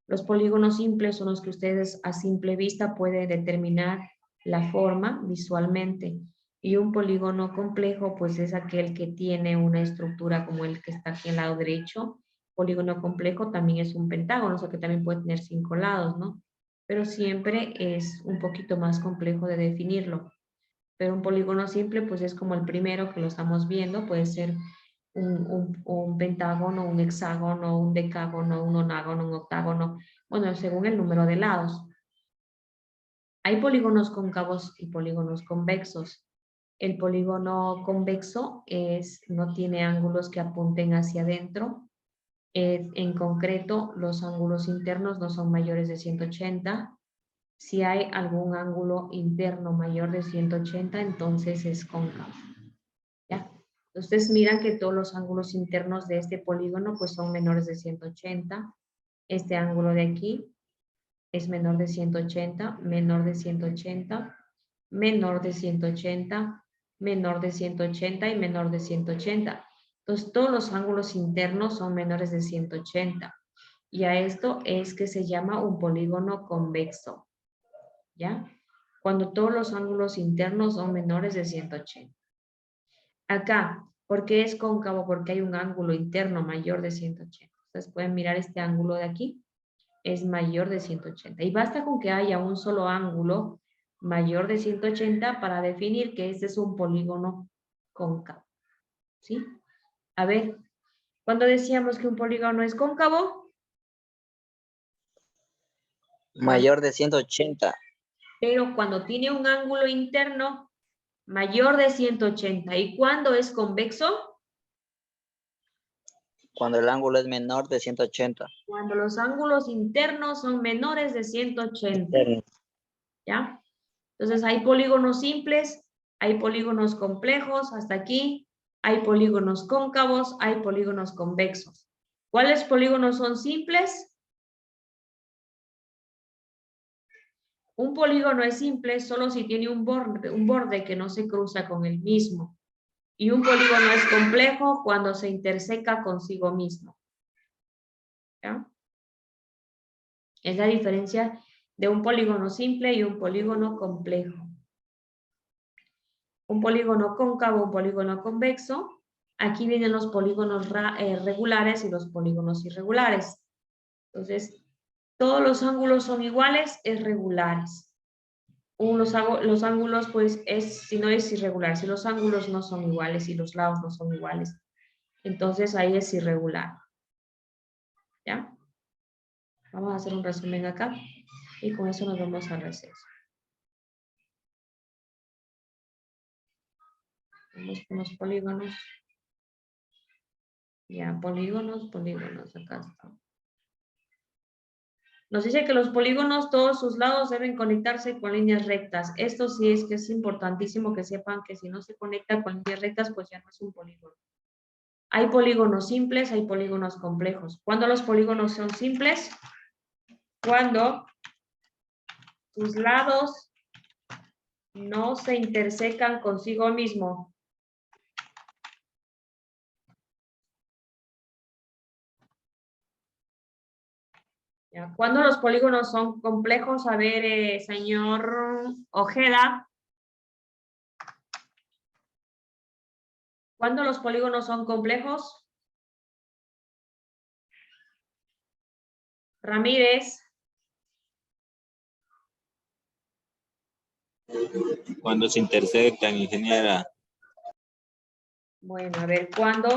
Los polígonos simples son los que ustedes a simple vista pueden determinar la forma visualmente. Y un polígono complejo, pues es aquel que tiene una estructura como el que está aquí al lado derecho. Polígono complejo también es un pentágono, o sea que también puede tener 5 lados, ¿no? Pero siempre es un poquito más complejo de definirlo. Pero un polígono simple, pues es como el primero que lo estamos viendo, puede ser un pentágono, un hexágono, un decágono, un onágono, un octágono, bueno, según el número de lados. Hay polígonos cóncavos y polígonos convexos. El polígono convexo no tiene ángulos que apunten hacia adentro. En concreto, los ángulos internos no son mayores de 180. Si hay algún ángulo interno mayor de 180, entonces es cóncavo. ¿Ya? Ustedes miran que todos los ángulos internos de este polígono pues son menores de 180. Este ángulo de aquí es menor de 180, menor de 180, menor de 180, menor de 180 y menor de 180. Entonces todos los ángulos internos son menores de 180. Y a esto es que se llama un polígono convexo. ¿Ya? Cuando todos los ángulos internos son menores de 180. Acá, ¿por qué es cóncavo? Porque hay un ángulo interno mayor de 180. Ustedes pueden mirar este ángulo de aquí, es mayor de 180. Y basta con que haya un solo ángulo mayor de 180 para definir que este es un polígono cóncavo. ¿Sí? A ver, ¿cuándo decíamos que un polígono es cóncavo? Mayor de 180. Pero cuando tiene un ángulo interno mayor de 180. ¿Y cuándo es convexo? Cuando el ángulo es menor de 180. Cuando los ángulos internos son menores de 180. ¿Ya? Entonces hay polígonos simples, hay polígonos complejos, hasta aquí. Hay polígonos cóncavos, hay polígonos convexos. ¿Cuáles polígonos son simples? Un polígono es simple solo si tiene un borde que no se cruza con el mismo. Y un polígono es complejo cuando se interseca consigo mismo. ¿Ya? Es la diferencia de un polígono simple y un polígono complejo. Un polígono cóncavo, un polígono convexo. Aquí vienen los polígonos regulares y los polígonos irregulares. Entonces, todos los ángulos son iguales, es regulares. Los ángulos, pues, si no es irregular. Si los ángulos no son iguales y los lados no son iguales, entonces ahí es irregular. ¿Ya? Vamos a hacer un resumen acá y con eso nos vamos al receso. Vamos con los polígonos. Ya, polígonos, acá están. Nos dice que los polígonos, todos sus lados deben conectarse con líneas rectas. Esto sí es que es importantísimo que sepan que si no se conecta con líneas rectas, pues ya no es un polígono. Hay polígonos simples, hay polígonos complejos. ¿Cuándo los polígonos son simples? Cuando sus lados no se intersecan consigo mismo. ¿Ya? ¿Cuándo los polígonos son complejos? A ver, señor Ojeda. ¿Cuándo los polígonos son complejos? Ramírez. Cuando se intersectan, ingeniera. Bueno, a ver, ¿cuándo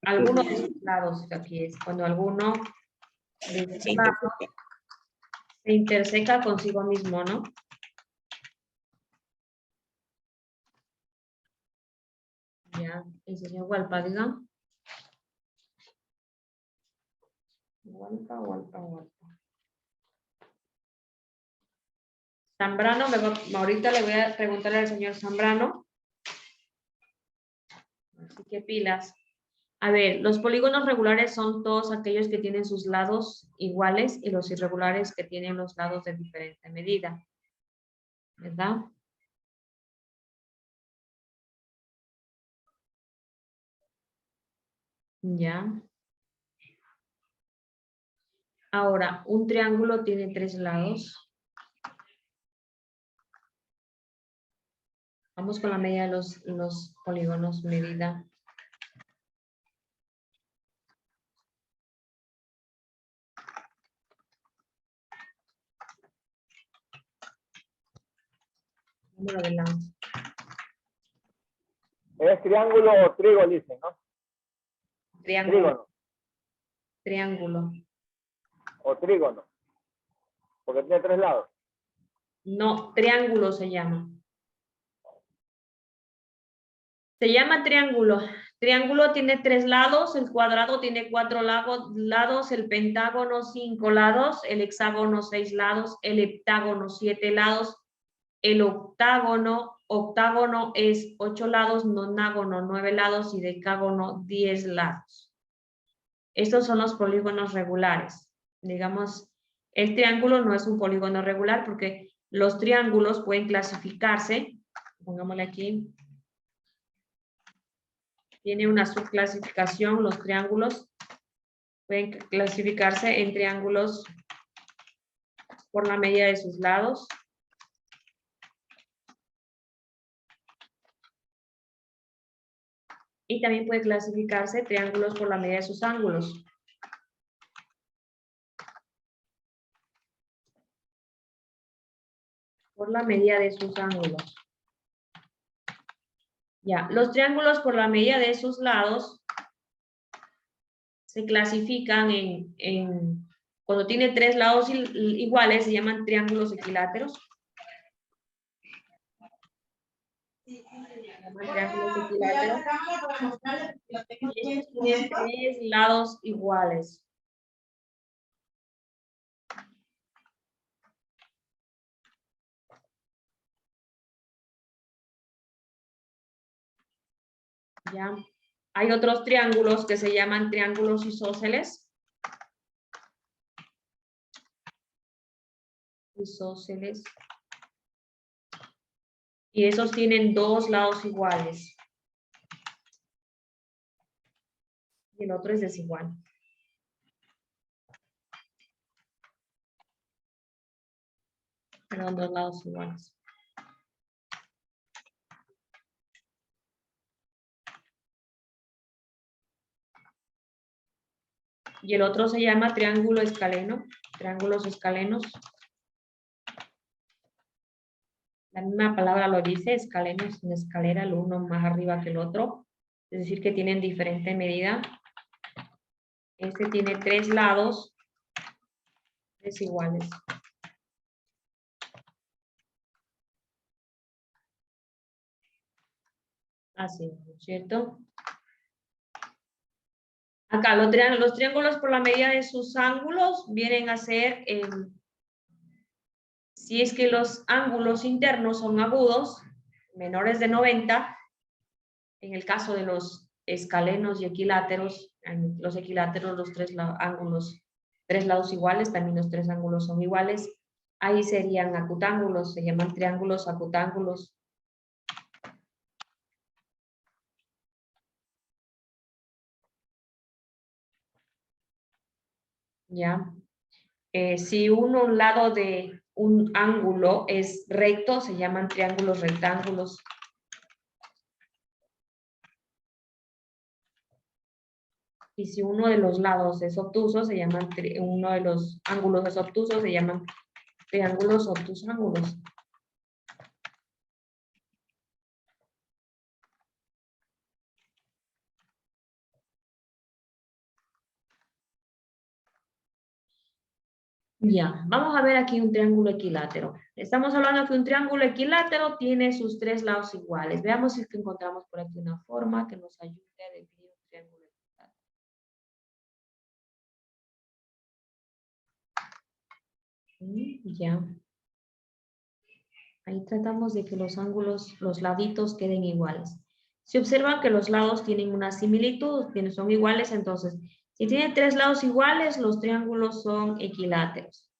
algunos de sus lados, aquí es, cuando alguno de sus lados se interseca consigo mismo, ¿no? Ya, el señor Hualpa, diga. Hualpa. Zambrano, ahorita le voy a preguntar al señor Zambrano. Así que pilas. A ver, los polígonos regulares son todos aquellos que tienen sus lados iguales y los irregulares que tienen los lados de diferente medida. ¿Verdad? Ya. Ahora, un triángulo tiene 3 lados. Vamos con la medida de los polígonos, medida. Número de lados. Es triángulo o trígono, dicen, ¿no? Triángulo. Trígono Triángulo. o trígono. Porque tiene 3 lados. No, triángulo se llama. Se llama triángulo. Triángulo tiene 3 lados, el cuadrado tiene 4 lados, el pentágono 5 lados, el hexágono 6 lados, el heptágono 7 lados, el octágono es 8 lados, nonágono 9 lados y decágono 10 lados. Estos son los polígonos regulares. Digamos, el triángulo no es un polígono regular porque los triángulos pueden clasificarse, pongámosle aquí, tiene una subclasificación, los triángulos pueden clasificarse en triángulos por la medida de sus lados. Y también puede clasificarse triángulos por la medida de sus ángulos. Por la medida de sus ángulos. Ya, los triángulos por la medida de sus lados se clasifican cuando tiene 3 lados iguales, se llaman triángulos equiláteros. Triángulos equiláteros. Y estos tienen 3 lados iguales. Ya. Hay otros triángulos que se llaman triángulos isósceles. Isósceles. Y esos tienen 2 lados iguales. Y el otro es desigual. Perdón, 2 lados iguales. Y el otro se llama triángulo escaleno, triángulos escalenos. La misma palabra lo dice, escaleno es una escalera, el uno más arriba que el otro. Es decir, que tienen diferente medida. Este tiene 3 lados desiguales. Así, ¿no es cierto? Acá los triángulos por la medida de sus ángulos vienen a ser, si es que los ángulos internos son agudos, menores de 90, en el caso de los escalenos y equiláteros, en los equiláteros los 3 ángulos, 3 lados iguales, también los 3 ángulos son iguales, ahí serían acutángulos, se llaman triángulos acutángulos. Ya. Si un lado de un ángulo es recto, se llaman triángulos rectángulos. Y si uno de los lados es obtuso, se llaman uno de los ángulos es obtuso, se llaman triángulos obtusángulos. Ya, vamos a ver aquí un triángulo equilátero. Estamos hablando que un triángulo equilátero tiene sus tres lados iguales. Veamos si es que encontramos por aquí una forma que nos ayude a definir un triángulo equilátero. Ya. Ahí tratamos de que los ángulos, los laditos queden iguales. Si observan que los lados tienen una similitud, son iguales, entonces, si tiene tres lados iguales, los triángulos son equiláteros.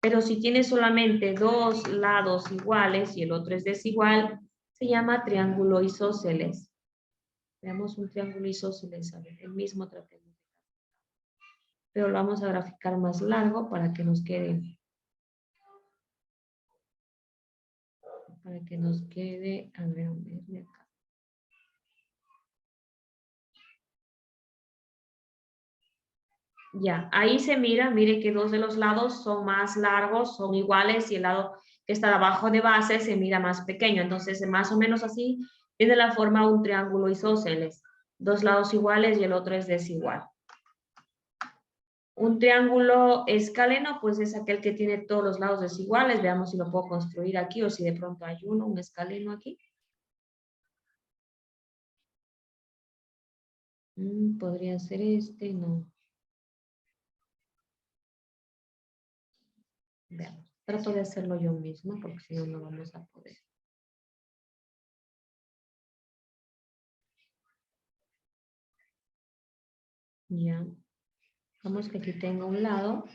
Pero si tiene solamente dos lados iguales y el otro es desigual, se llama triángulo isósceles. Veamos un triángulo isósceles, a ver, el mismo tratemos. Pero lo vamos a graficar más largo para que nos quede a ver, de acá. Ya, ahí se mira, mire que dos de los lados son más largos, son iguales y el lado que está abajo de base se mira más pequeño. Entonces, más o menos así tiene la forma un triángulo isósceles. Dos lados iguales y el otro es desigual. Un triángulo escaleno, pues es aquel que tiene todos los lados desiguales. Veamos si lo puedo construir aquí o si de pronto hay un escaleno aquí. Podría ser este, no. Veamos. Trato de hacerlo yo misma porque si no, no vamos a poder. Ya. Vamos que aquí tengo un lado.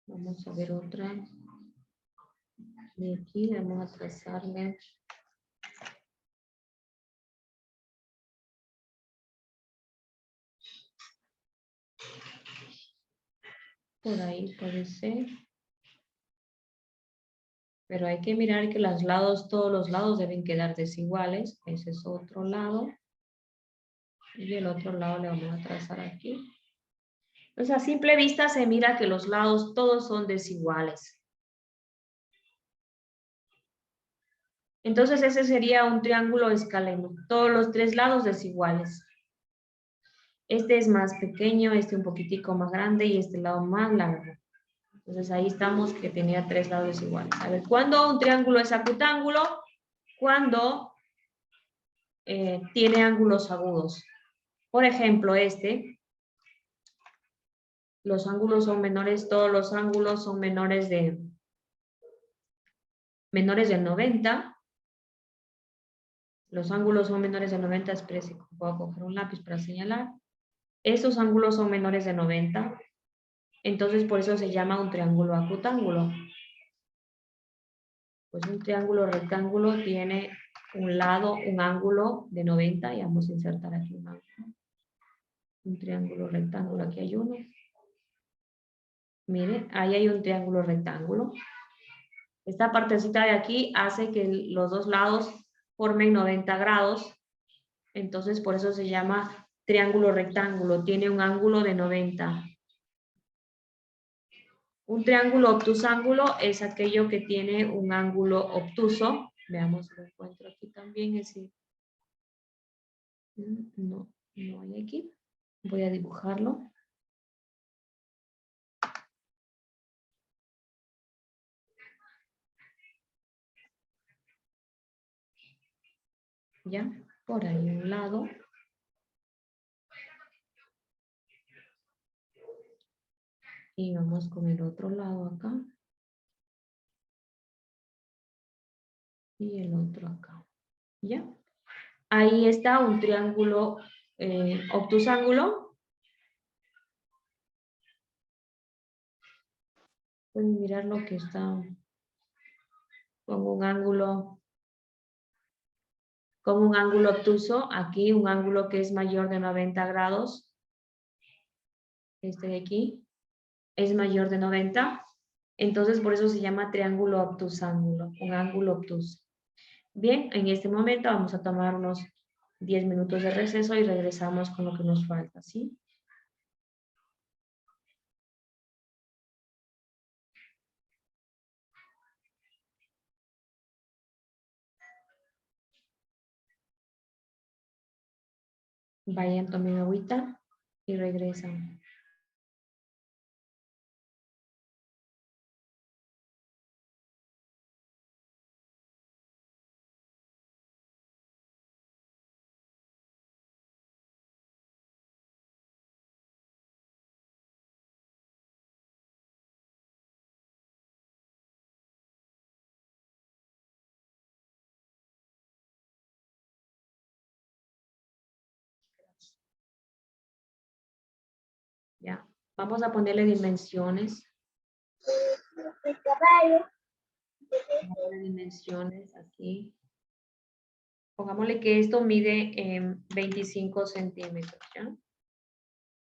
Vamos a ver otra. De aquí vamos a trazarle. Por ahí puede ser. Pero hay que mirar que los lados, todos los lados deben quedar desiguales. Ese es otro lado. Y el otro lado le vamos a trazar aquí. Entonces, a simple vista se mira que los lados todos son desiguales. Entonces, ese sería un triángulo escaleno. Todos los tres lados desiguales. Este es más pequeño, este un poquitico más grande y este lado más largo. Entonces, ahí estamos que tenía tres lados iguales. A ver, ¿cuándo un triángulo es acutángulo? Cuando tiene ángulos agudos. Por ejemplo, este. Los ángulos son menores, todos los ángulos son menores del 90. Los ángulos son menores de 90. Espérese, puedo coger un lápiz para señalar. Estos ángulos son menores de 90. Entonces, por eso se llama un triángulo acutángulo. Pues un triángulo rectángulo tiene un lado, un ángulo de 90. Y vamos a insertar aquí un ángulo. Un triángulo rectángulo, aquí hay uno. Mire, ahí hay un triángulo rectángulo. Esta partecita de aquí hace que los dos lados formen 90 grados. Entonces, por eso se llama triángulo rectángulo. Tiene un ángulo de 90. Un triángulo obtusángulo es aquello que tiene un ángulo obtuso. Veamos si lo encuentro aquí también. No, no hay aquí. Voy a dibujarlo. Ya, por ahí un lado. Y vamos con el otro lado acá. Y el otro acá. ¿Ya? Ahí está un triángulo obtusángulo. Pueden mirar lo que está con un ángulo obtuso. Aquí un ángulo que es mayor de 90 grados. Este de aquí es mayor de 90. Entonces, por eso se llama triángulo obtusángulo, un ángulo obtuso. Bien, en este momento vamos a tomar unos 10 minutos de receso y regresamos con lo que nos falta, ¿sí? Vayan, tomen agüita y regresan. Ya, vamos a ponerle dimensiones. Dimensiones aquí. Pongámosle que esto mide 25 centímetros, ¿ya?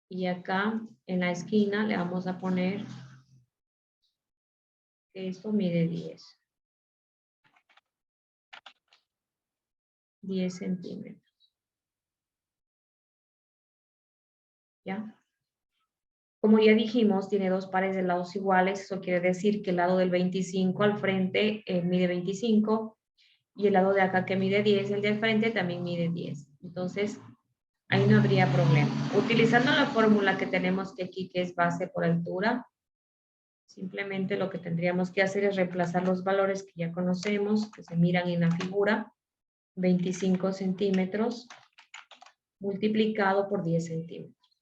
Y acá en la esquina le vamos a poner que esto mide 10 centímetros. ¿Ya? Como ya dijimos, tiene dos pares de lados iguales. Eso quiere decir que el lado del 25 al frente mide 25 y el lado de acá que mide 10, el de frente también mide 10. Entonces, ahí no habría problema. Utilizando la fórmula que tenemos que aquí, que es base por altura, simplemente lo que tendríamos que hacer es reemplazar los valores que ya conocemos, que se miran en la figura, 25 centímetros multiplicado por 10 centímetros,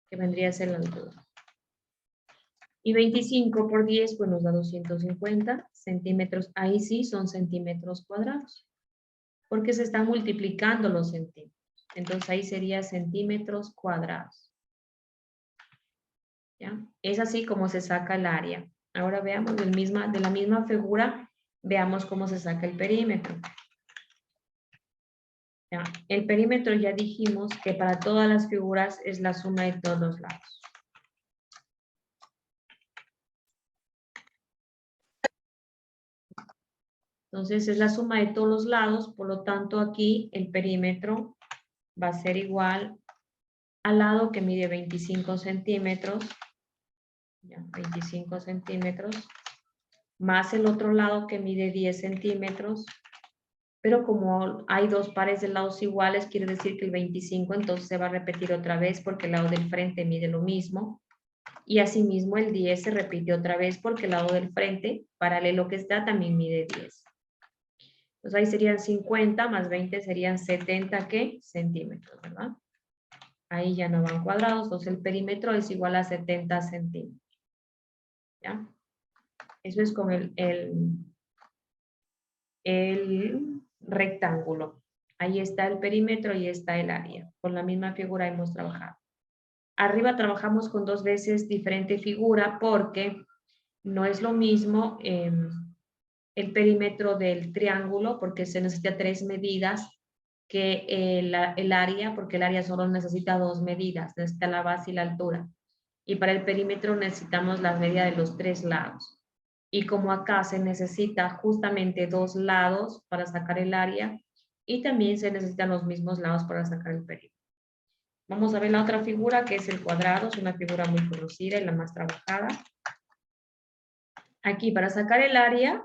que vendría a ser la altura. Y 25 por 10, pues nos da 250 centímetros. Ahí sí son centímetros cuadrados, porque se están multiplicando los centímetros. Entonces ahí sería centímetros cuadrados. ¿Ya? Es así como se saca el área. Ahora veamos de la misma figura, veamos cómo se saca el perímetro. ¿Ya? El perímetro ya dijimos que para todas las figuras es la suma de todos los lados. Entonces es la suma de todos los lados, por lo tanto aquí el perímetro va a ser igual al lado que mide 25 centímetros, ya, 25 centímetros, más el otro lado que mide 10 centímetros, pero como hay dos pares de lados iguales, quiere decir que el 25 entonces se va a repetir otra vez porque el lado del frente mide lo mismo, y asimismo el 10 se repite otra vez porque el lado del frente, paralelo que está, también mide 10. Entonces ahí serían 50 más 20 serían 70, ¿qué? Centímetros, ¿verdad? Ahí ya no van cuadrados, entonces el perímetro es igual a 70 centímetros. ¿Ya? Eso es con el rectángulo. Ahí está el perímetro y está el área. Con la misma figura hemos trabajado. Arriba trabajamos con dos veces diferente figura porque no es lo mismo el perímetro del triángulo porque se necesita 3 medidas que el área, porque el área solo necesita 2 medidas, necesita la base y la altura. Y para el perímetro necesitamos la medida de los 3 lados. Y como acá se necesita justamente 2 lados para sacar el área, y también se necesitan los mismos lados para sacar el perímetro. Vamos a ver la otra figura que es el cuadrado, es una figura muy conocida y la más trabajada. Aquí para sacar el área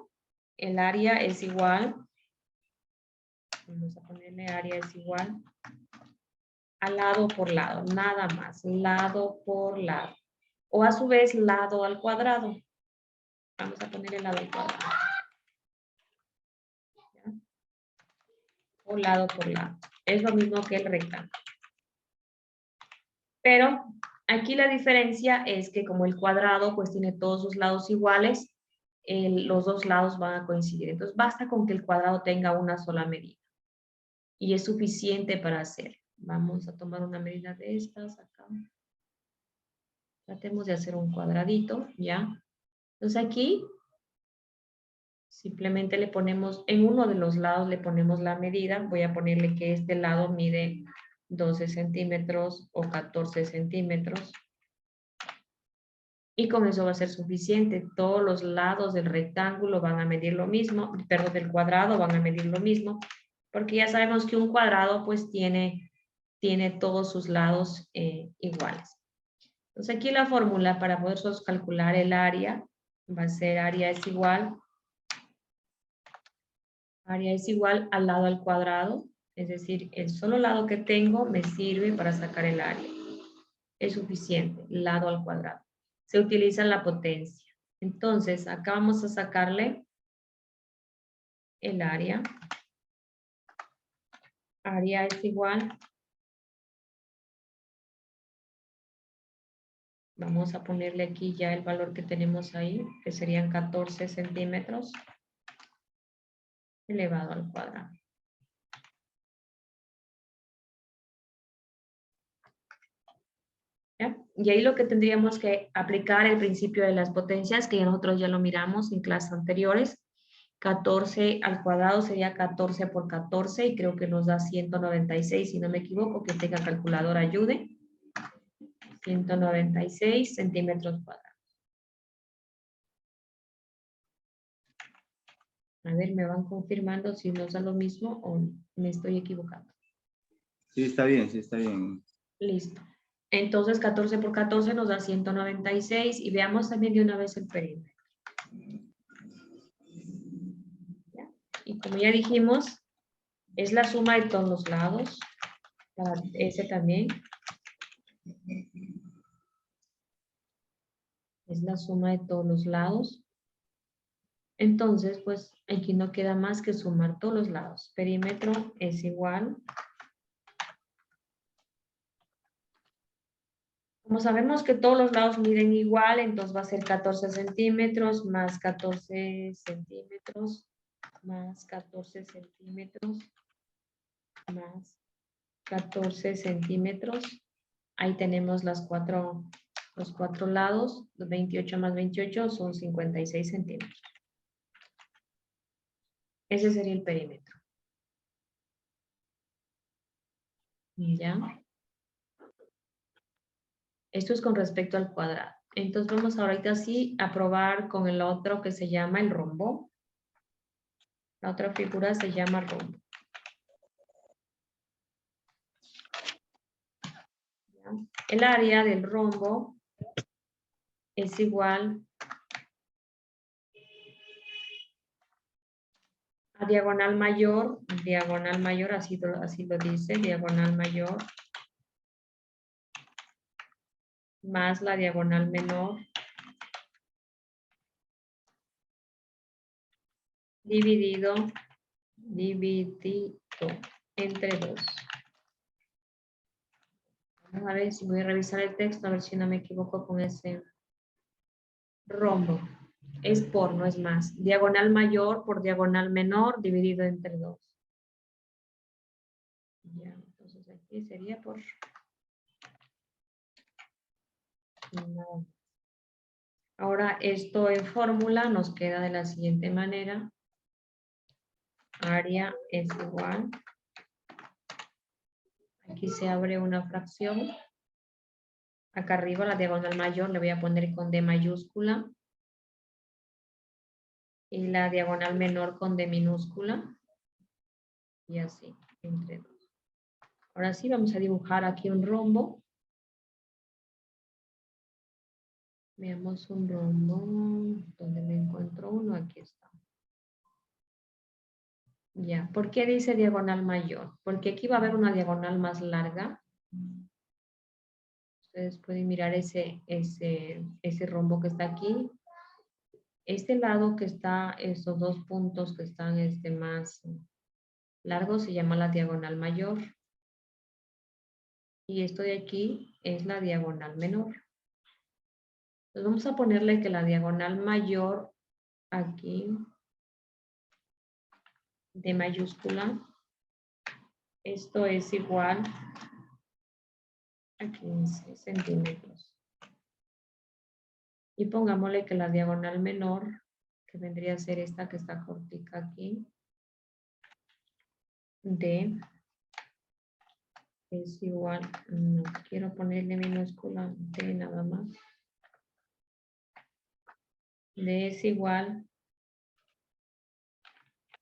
es igual, vamos a ponerle área es igual a lado por lado, nada más, lado por lado. O a su vez lado al cuadrado. Vamos a poner el lado al cuadrado. ¿Ya? O lado por lado. Es lo mismo que el rectángulo. Pero aquí la diferencia es que como el cuadrado pues tiene todos sus lados iguales, los dos lados van a coincidir. Entonces basta con que el cuadrado tenga una sola medida. Y es suficiente para hacer. Vamos a tomar una medida de estas acá. Tratemos de hacer un cuadradito, ¿ya? Entonces aquí simplemente le ponemos, en uno de los lados le ponemos la medida. Voy a ponerle que este lado mide 12 centímetros o 14 centímetros. Y con eso va a ser suficiente. Todos los lados del rectángulo van a medir lo mismo, perdón, del cuadrado van a medir lo mismo, porque ya sabemos que un cuadrado pues tiene todos sus lados iguales. Entonces aquí la fórmula para poder calcular el área va a ser área es igual al lado al cuadrado, Es decir, el solo lado que tengo me sirve para sacar el área. Es suficiente, lado al cuadrado. Se utiliza la potencia. Entonces, acá vamos a sacarle el área. Área es igual. Vamos a ponerle aquí ya el valor que tenemos ahí, que serían 14 centímetros elevado al cuadrado. ¿Ya? Y ahí lo que tendríamos que aplicar el principio de las potencias, que nosotros ya lo miramos en clases anteriores. 14 al cuadrado sería 14 por 14 y creo que nos da 196, si no me equivoco, que tenga calculadora ayude. 196 centímetros cuadrados. A ver, me van confirmando si nos da lo mismo o me estoy equivocando. Sí, está bien, sí, está bien. Listo. Entonces 14 por 14 nos da 196 y veamos también de una vez el perímetro. ¿Ya? Y como ya dijimos, es la suma de todos los lados. Para ese también. Es la suma de todos los lados. Entonces, pues aquí no queda más que sumar todos los lados. Perímetro es igual. Como sabemos que todos los lados miden igual, entonces va a ser 14 centímetros más 14 centímetros más 14 centímetros más 14 centímetros. Ahí tenemos los cuatro lados. 28 más 28 son 56 centímetros. Ese sería el perímetro. ¿Ya? Esto es con respecto al cuadrado. Entonces vamos ahorita sí a probar con el otro que se llama el rombo. La otra figura se llama rombo. ¿Ya? El área del rombo es igual a diagonal mayor, así lo dice, diagonal mayor, más la diagonal menor, dividido entre 2. Vamos a ver si voy a revisar el texto, a ver si no me equivoco con ese rombo. Es por, no es más. Diagonal mayor por diagonal menor dividido entre 2. Ya, entonces aquí sería por... No. Ahora esto en fórmula nos queda de la siguiente manera. Área es igual. Aquí se abre una fracción. Acá arriba la diagonal mayor le voy a poner con D mayúscula. Y la diagonal menor con D minúscula. Y así, entre 2. Ahora sí vamos a dibujar aquí un rombo. Veamos un rombo. ¿Dónde me encuentro uno? Aquí está. Ya, ¿por qué dice diagonal mayor? Porque aquí va a haber una diagonal más larga. Ustedes pueden mirar ese rombo que está aquí. Este lado que está, estos dos puntos que están más largos se llama la diagonal mayor. Y esto de aquí es la diagonal menor. Entonces vamos a ponerle que la diagonal mayor aquí de mayúscula, esto es igual a 15 centímetros. Y pongámosle que la diagonal menor, que vendría a ser esta que está cortica aquí, D es igual, no quiero ponerle minúscula, D nada más. D es igual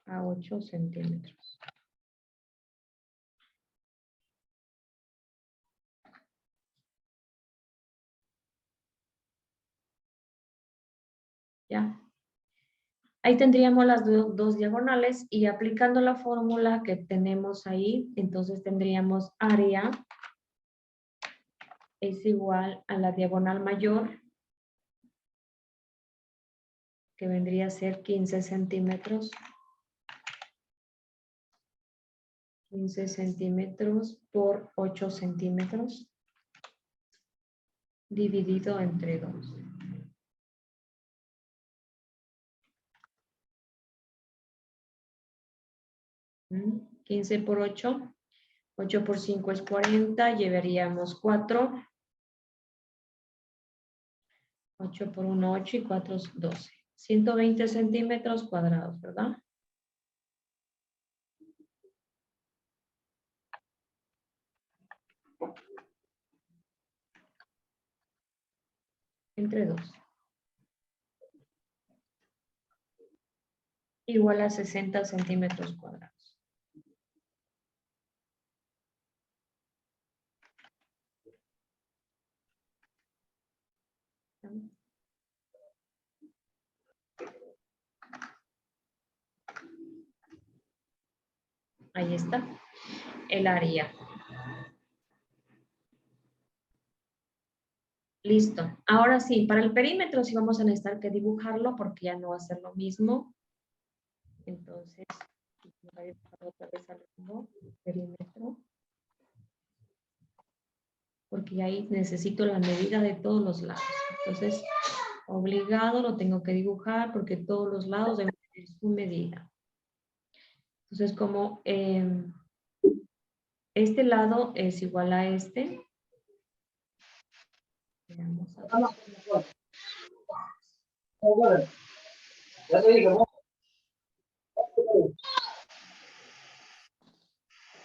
a 8 centímetros. ¿Ya? Ahí tendríamos las dos diagonales y aplicando la fórmula que tenemos ahí, entonces tendríamos área es igual a la diagonal mayor, que vendría a ser 15 centímetros. 15 centímetros por 8 centímetros dividido entre 2. ¿Mm? 15 por 8. 8 por 5 es 40. Llevaríamos 4. 8 por 1, 8 y 4 es 12. 120 centímetros cuadrados, ¿verdad? Entre 2. Igual a 60 centímetros cuadrados. Ahí está, el área. Listo. Ahora sí, para el perímetro sí vamos a necesitar que dibujarlo porque ya no va a ser lo mismo. Entonces, voy a dibujar otra vez al rumbo, perímetro. Porque ahí necesito la medida de todos los lados. Entonces, obligado lo tengo que dibujar porque todos los lados deben tener su medida. Entonces, como este lado es igual a este. Veamos acá.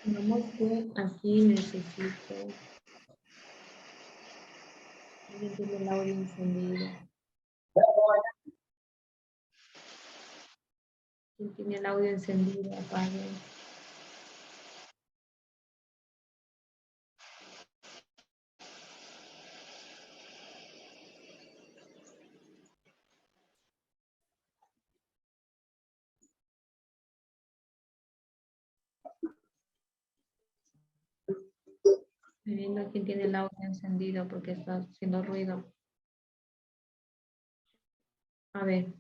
Digamos que aquí necesito... Alguien tiene el audio encendido. ¿Quién tiene el audio encendido? Apague. Estoy viendo quién tiene el audio encendido porque está haciendo ruido. A ver.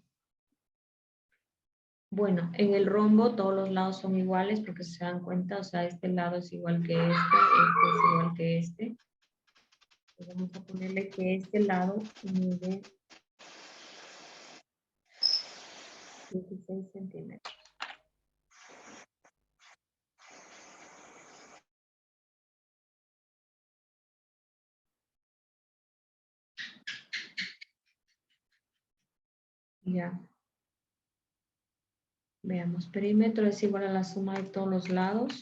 Bueno, en el rombo todos los lados son iguales porque si se dan cuenta, o sea, este lado es igual que este es igual que este. Entonces vamos a ponerle que este lado mide 16 centímetros. Ya. Veamos, perímetro es igual a la suma de todos los lados.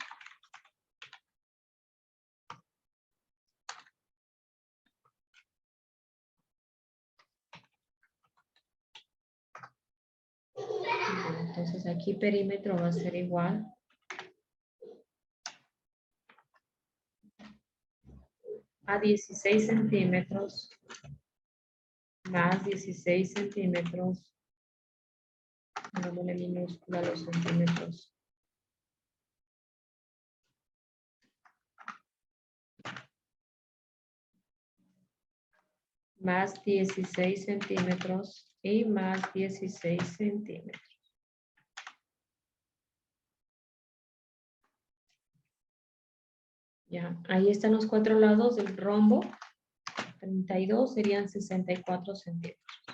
Entonces aquí perímetro va a ser igual a 16 centímetros más 16 centímetros. Dándole minúscula a los centímetros. Más 16 centímetros y más 16 centímetros. Ya, ahí están los 4 lados del rombo. 32 serían 64 centímetros.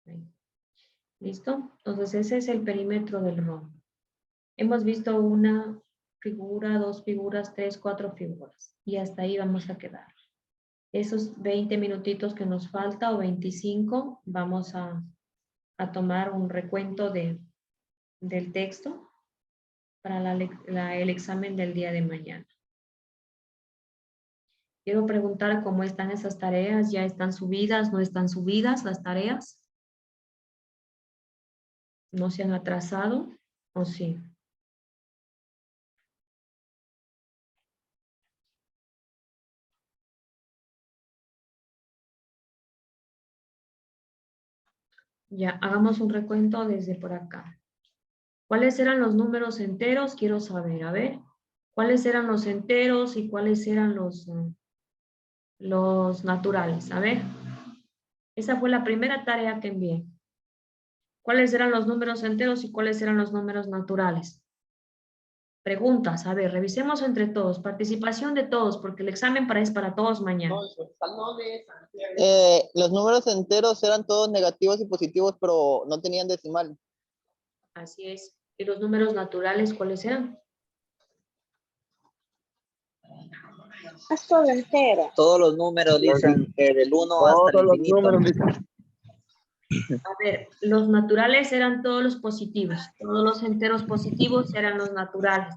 Ahí. ¿Listo? Entonces ese es el perímetro del rombo. Hemos visto una figura, 2 figuras, 3, 4 figuras. Y hasta ahí vamos a quedar. Esos 20 minutitos que nos falta o 25, vamos a tomar un recuento del texto para el examen del día de mañana. Quiero preguntar cómo están esas tareas. ¿Ya están subidas? ¿No están subidas las tareas? ¿No se han atrasado? ¿O sí? Ya, hagamos un recuento desde por acá. ¿Cuáles eran los números enteros? Quiero saber, a ver. ¿Cuáles eran los enteros y cuáles eran los naturales? A ver. Esa fue la primera tarea que envié. ¿Cuáles eran los números enteros y cuáles eran los números naturales? Preguntas, a ver, revisemos entre todos. Participación de todos, porque el examen es para todos mañana. Los números enteros eran todos negativos y positivos, pero no tenían decimal. Así es. ¿Y los números naturales cuáles eran? Es todo entero. Todos los números dicen del 1 hasta el Todos los infinito. números dicen. A ver, los naturales eran todos los positivos. Todos los enteros positivos eran los naturales.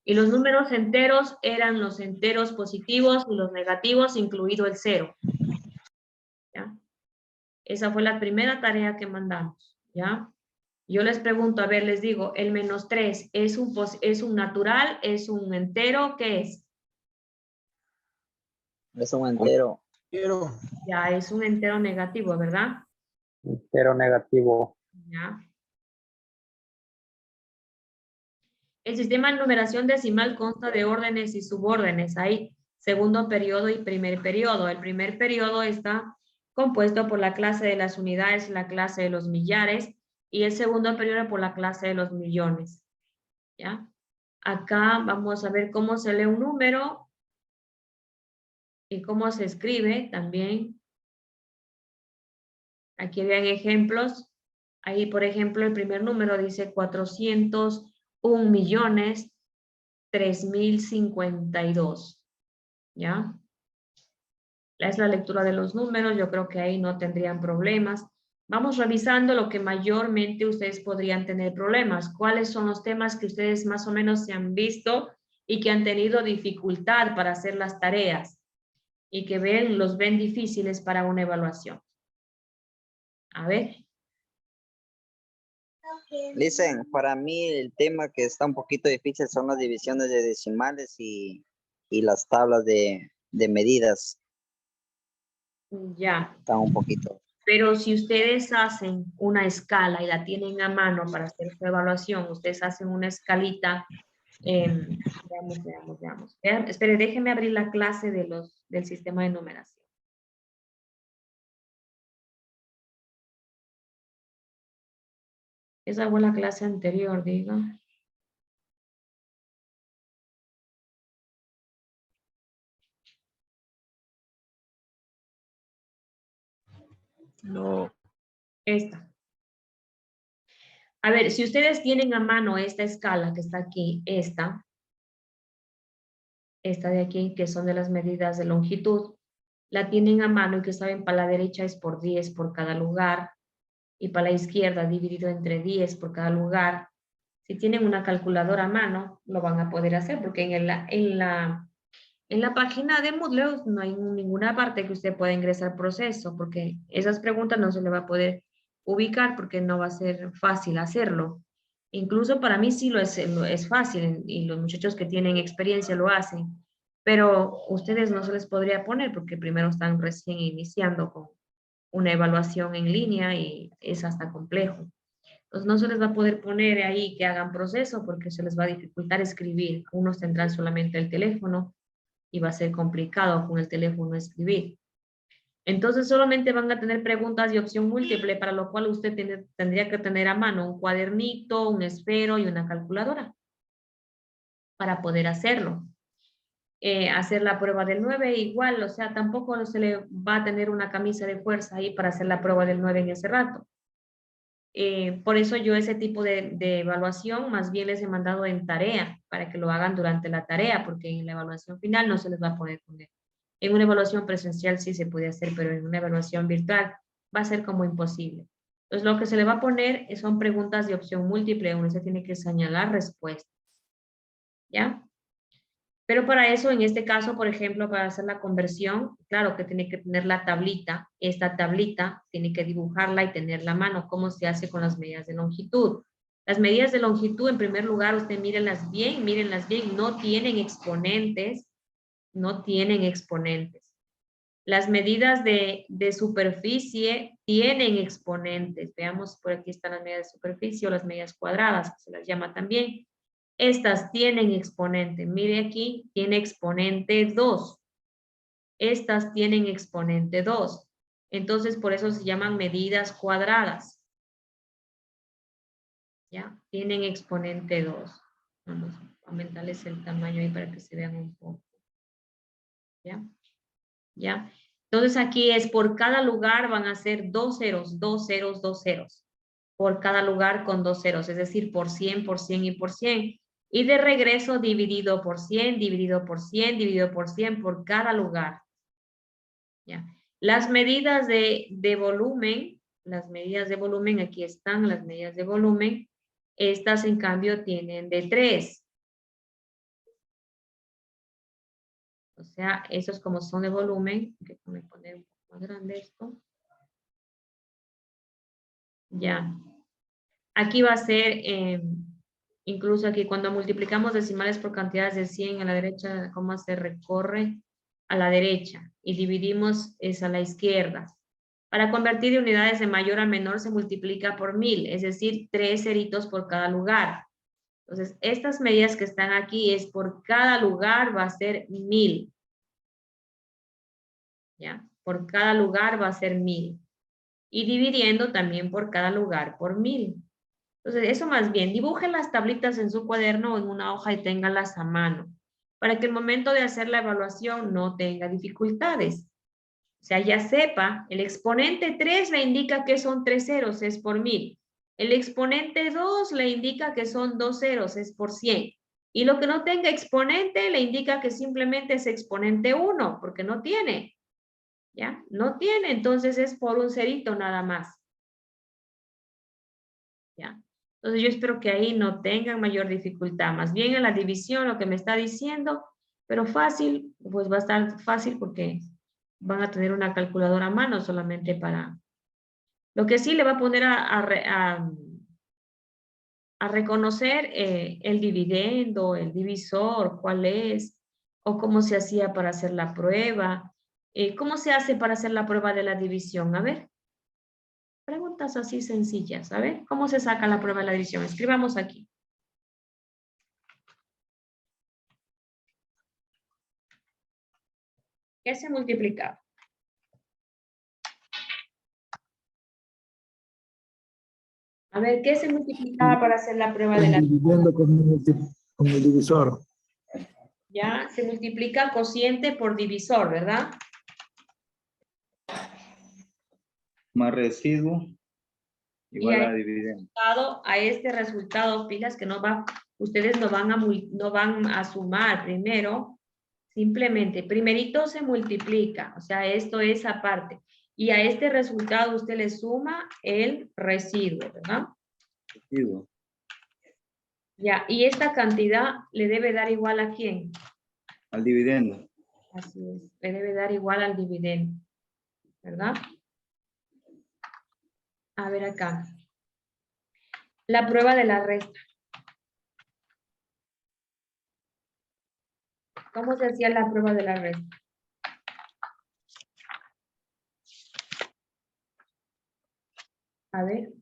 Y los números enteros eran los enteros positivos y los negativos, incluido el 0. ¿Ya? Esa fue la primera tarea que mandamos. ¿Ya? Yo les pregunto, a ver, les digo, el -3 ¿es un natural? ¿Es un entero? ¿Qué es? Es un entero. Ya, es un entero negativo, ¿verdad? Entero negativo. Ya. El sistema de numeración decimal consta de órdenes y subórdenes. Hay segundo periodo y primer periodo. El primer periodo está compuesto por la clase de las unidades y la clase de los millares, y el segundo periodo por la clase de los millones. ¿Ya? Acá vamos a ver cómo se lee un número y cómo se escribe también. Aquí vean ejemplos. Ahí, por ejemplo, el primer número dice 401.003.052. ¿Ya? Es la lectura de los números. Yo creo que ahí no tendrían problemas. Vamos revisando lo que mayormente ustedes podrían tener problemas. ¿Cuáles son los temas que ustedes más o menos se han visto y que han tenido dificultad para hacer las tareas y que los ven difíciles para una evaluación? A ver. Dicen, para mí el tema que está un poquito difícil son las divisiones de decimales y las tablas de medidas. Ya. Están un poquito. Pero si ustedes hacen una escala y la tienen a mano para hacer su evaluación, ustedes hacen una escalita. Veamos. Espere, déjenme abrir la clase del sistema de numeración. Esa fue la clase anterior, diga. No. Esta. A ver, si ustedes tienen a mano esta escala que está aquí, esta de aquí, que son de las medidas de longitud, la tienen a mano y que saben, para la derecha es por 10 por cada lugar, y para la izquierda dividido entre 10 por cada lugar. Si tienen una calculadora a mano, lo van a poder hacer, porque en la página de Moodle no hay ninguna parte que usted pueda ingresar proceso, porque esas preguntas no se le va a poder ubicar porque no va a ser fácil hacerlo. Incluso para mí sí es fácil y los muchachos que tienen experiencia lo hacen, pero ustedes no se les podría poner porque primero están recién iniciando con una evaluación en línea y es hasta complejo. Entonces no se les va a poder poner ahí que hagan proceso porque se les va a dificultar escribir. Unos tendrán solamente el teléfono y va a ser complicado con el teléfono escribir. Entonces solamente van a tener preguntas de opción múltiple, para lo cual usted tendría que tener a mano un cuadernito, un esfero y una calculadora para poder hacerlo. Hacer la prueba del 9 igual, o sea, tampoco se le va a tener una camisa de fuerza ahí para hacer la prueba del 9 en ese rato. Por eso yo ese tipo de evaluación más bien les he mandado en tarea, para que lo hagan durante la tarea, porque en la evaluación final no se les va a poder poner. En una evaluación presencial sí se puede hacer, pero en una evaluación virtual va a ser como imposible. Entonces lo que se le va a poner son preguntas de opción múltiple, donde se tiene que señalar respuestas. ¿Ya? Pero para eso, en este caso, por ejemplo, para hacer la conversión, claro que tiene que tener la tablita. Esta tablita tiene que dibujarla y tenerla a mano. ¿Cómo se hace con las medidas de longitud? Las medidas de longitud, en primer lugar, usted mírenlas bien, no tienen exponentes, Las medidas de superficie tienen exponentes. Veamos, por aquí están las medidas de superficie o las medidas cuadradas, que se las llama también. Estas tienen exponente. Mire aquí, tiene exponente 2. Estas tienen exponente 2. Entonces, por eso se llaman medidas cuadradas. ¿Ya? Tienen exponente 2. Vamos a aumentarles el tamaño ahí para que se vean un poco. ¿Ya? ¿Ya? Entonces aquí es por cada lugar van a ser 2 ceros, 2 ceros, 2 ceros. Por cada lugar con 2 ceros, es decir, por 100 y por 100. Y de regreso dividido por 100, dividido por 100, dividido por 100 por cada lugar. ¿Ya? Las medidas de volumen, aquí están las medidas de volumen. Estas en cambio tienen de 3. O sea, esos como son de volumen, déjame poner un poco más grande esto. Ya. Aquí va a ser, incluso aquí cuando multiplicamos decimales por cantidades de 100 a la derecha, cómo se recorre a la derecha y dividimos es a la izquierda. Para convertir de unidades de mayor a menor se multiplica por 1000, es decir, 3 ceritos por cada lugar. Entonces, estas medidas que están aquí es por cada lugar va a ser 1000. ¿Ya? Por cada lugar va a ser 1000. Y dividiendo también por cada lugar por 1000. Entonces, eso más bien, dibujen las tablitas en su cuaderno o en una hoja y ténganlas a mano, para que el momento de hacer la evaluación no tenga dificultades. O sea, ya sepa, el exponente 3 le indica que son 3 ceros, es por 1000. El exponente 2 le indica que son 2 ceros, es por 100. Y lo que no tenga exponente le indica que simplemente es exponente 1, porque no tiene. ¿Ya? No tiene, entonces es por un cerito nada más. ¿Ya? Entonces yo espero que ahí no tengan mayor dificultad. Más bien en la división lo que me está diciendo, pero fácil, pues va a estar fácil porque van a tener una calculadora a mano solamente para... Lo que sí le va a poner a reconocer el dividendo, el divisor, cuál es, o cómo se hacía para hacer la prueba. ¿Cómo se hace para hacer la prueba de la división? A ver. Preguntas así sencillas. A ver, ¿cómo se saca la prueba de la división? Escribamos aquí. ¿Qué se multiplica? A ver, ¿qué se multiplicaba para hacer la prueba de la división? Dividiendo con el divisor. Ya, se multiplica cociente por divisor, ¿verdad? Más residuo igual a dividendo. A este resultado, pilas que no va, ustedes no van a sumar primero, simplemente, primerito se multiplica, o sea, esto es aparte. Y a este resultado usted le suma el residuo, ¿verdad? Residuo. Ya, y esta cantidad le debe dar igual ¿a quién? Al dividendo. Así es, le debe dar igual al dividendo, ¿verdad? A ver acá. La prueba de la resta. ¿Cómo se hacía la prueba de la resta? A ver.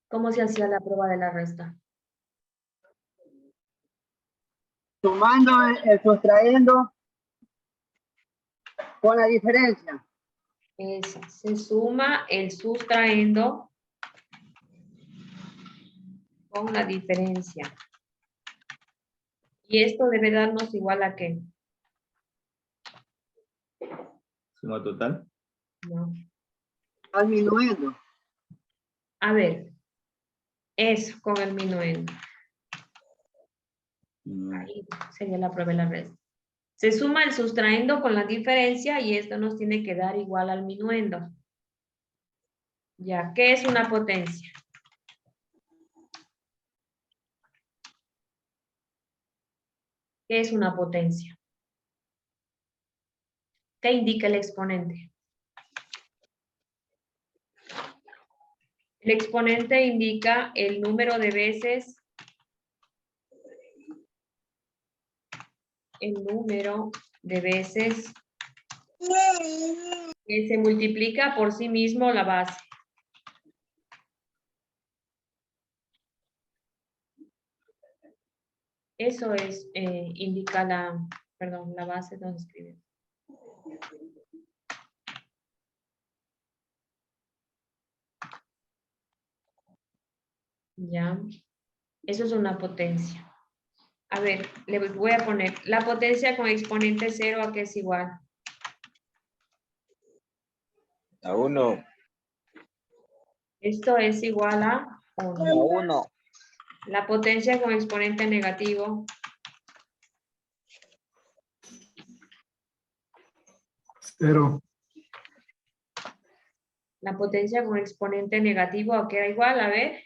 ¿Cómo se hacía la prueba de la resta? Sumando, sustrayendo con la diferencia. Eso, se suma el sustrayendo con la diferencia. Y esto debe darnos igual a ¿qué? Suma total. No. Al minuendo. A ver. Eso, con el minuendo. Ahí sería la prueba de la resta. Se suma el sustrayendo con la diferencia y esto nos tiene que dar igual al minuendo. Ya, ¿qué es una potencia? ¿Qué es una potencia? ¿Qué indica el exponente? El exponente indica el número de veces el número de veces que se multiplica por sí mismo la base. Eso es, indica la base donde escribe. Ya, eso es una potencia. A ver, le voy a poner la potencia con exponente 0, ¿a qué es igual? A 1. Esto es igual a 1. A 1. La potencia con exponente negativo. 0. La potencia con exponente negativo, ¿a qué era igual? A ver.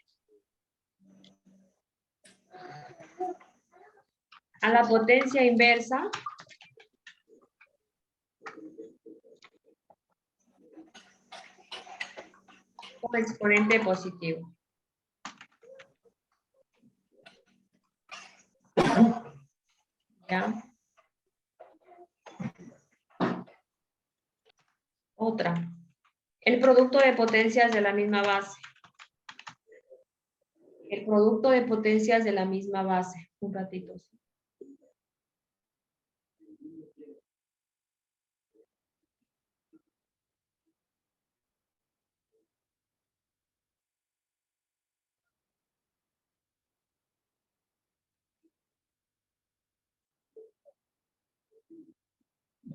A la potencia inversa. Con exponente positivo. ¿Ya? Otra. El producto de potencias de la misma base. El producto de potencias de la misma base. Un ratito.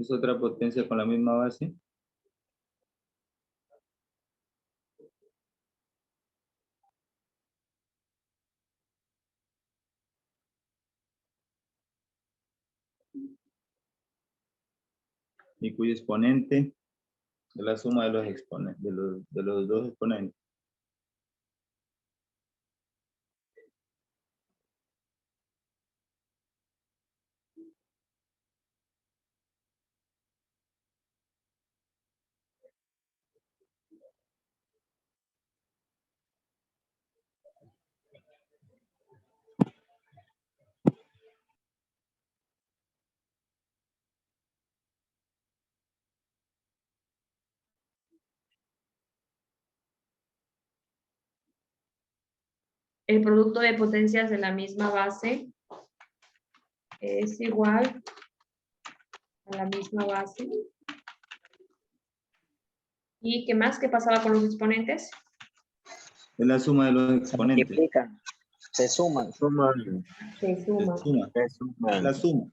Es otra potencia con la misma base. Y cuyo exponente es la suma de los exponentes, de los dos exponentes. El producto de potencias de la misma base es igual a la misma base. ¿Y qué más? ¿Qué pasaba con los exponentes? Es la suma de los exponentes. Se multiplican. Se suman. Se suma. Se suma. La suma.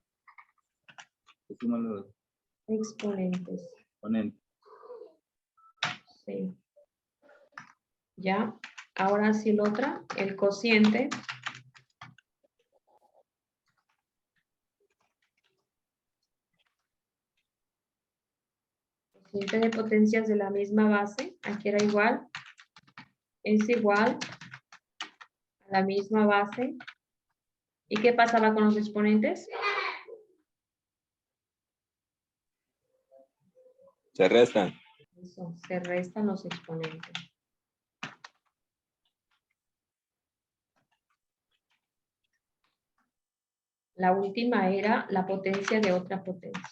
Se suman los Exponentes. exponentes. Sí. Ya. Ahora sí la otra. El cociente. Cociente de potencias de la misma base. Aquí era igual. Es igual a la misma base. ¿Y qué pasaba con los exponentes? Se restan. Eso, se restan los exponentes. La última era la potencia de otra potencia.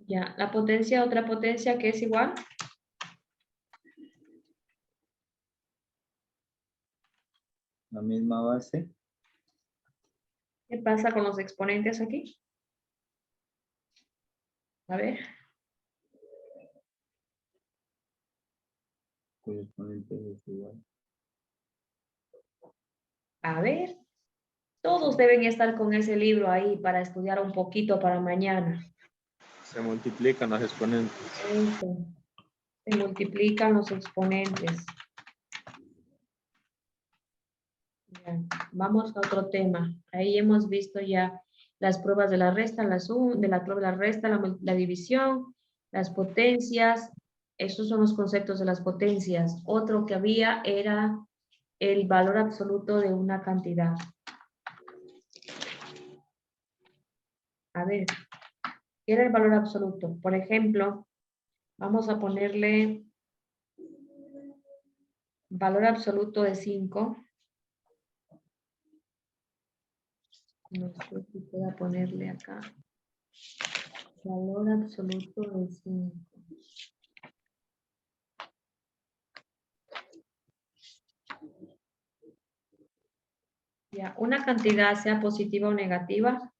Ya, la potencia de otra potencia que es igual. La misma base. ¿Qué pasa con los exponentes aquí? A ver. Cuyo exponente es igual. A ver. Todos deben estar con ese libro ahí para estudiar un poquito para mañana. Se multiplican los exponentes. Eso. Se multiplican los exponentes. Ya. Vamos a otro tema. Ahí hemos visto ya las pruebas de la resta, de la prueba de la resta, la división, las potencias. Esos son los conceptos de las potencias. Otro que había era el valor absoluto de una cantidad. A ver, ¿qué era el valor absoluto? Por ejemplo, Vamos a ponerle valor absoluto de 5. No sé si pueda ponerle acá. Valor absoluto de 5. Ya, una cantidad sea positiva o negativa,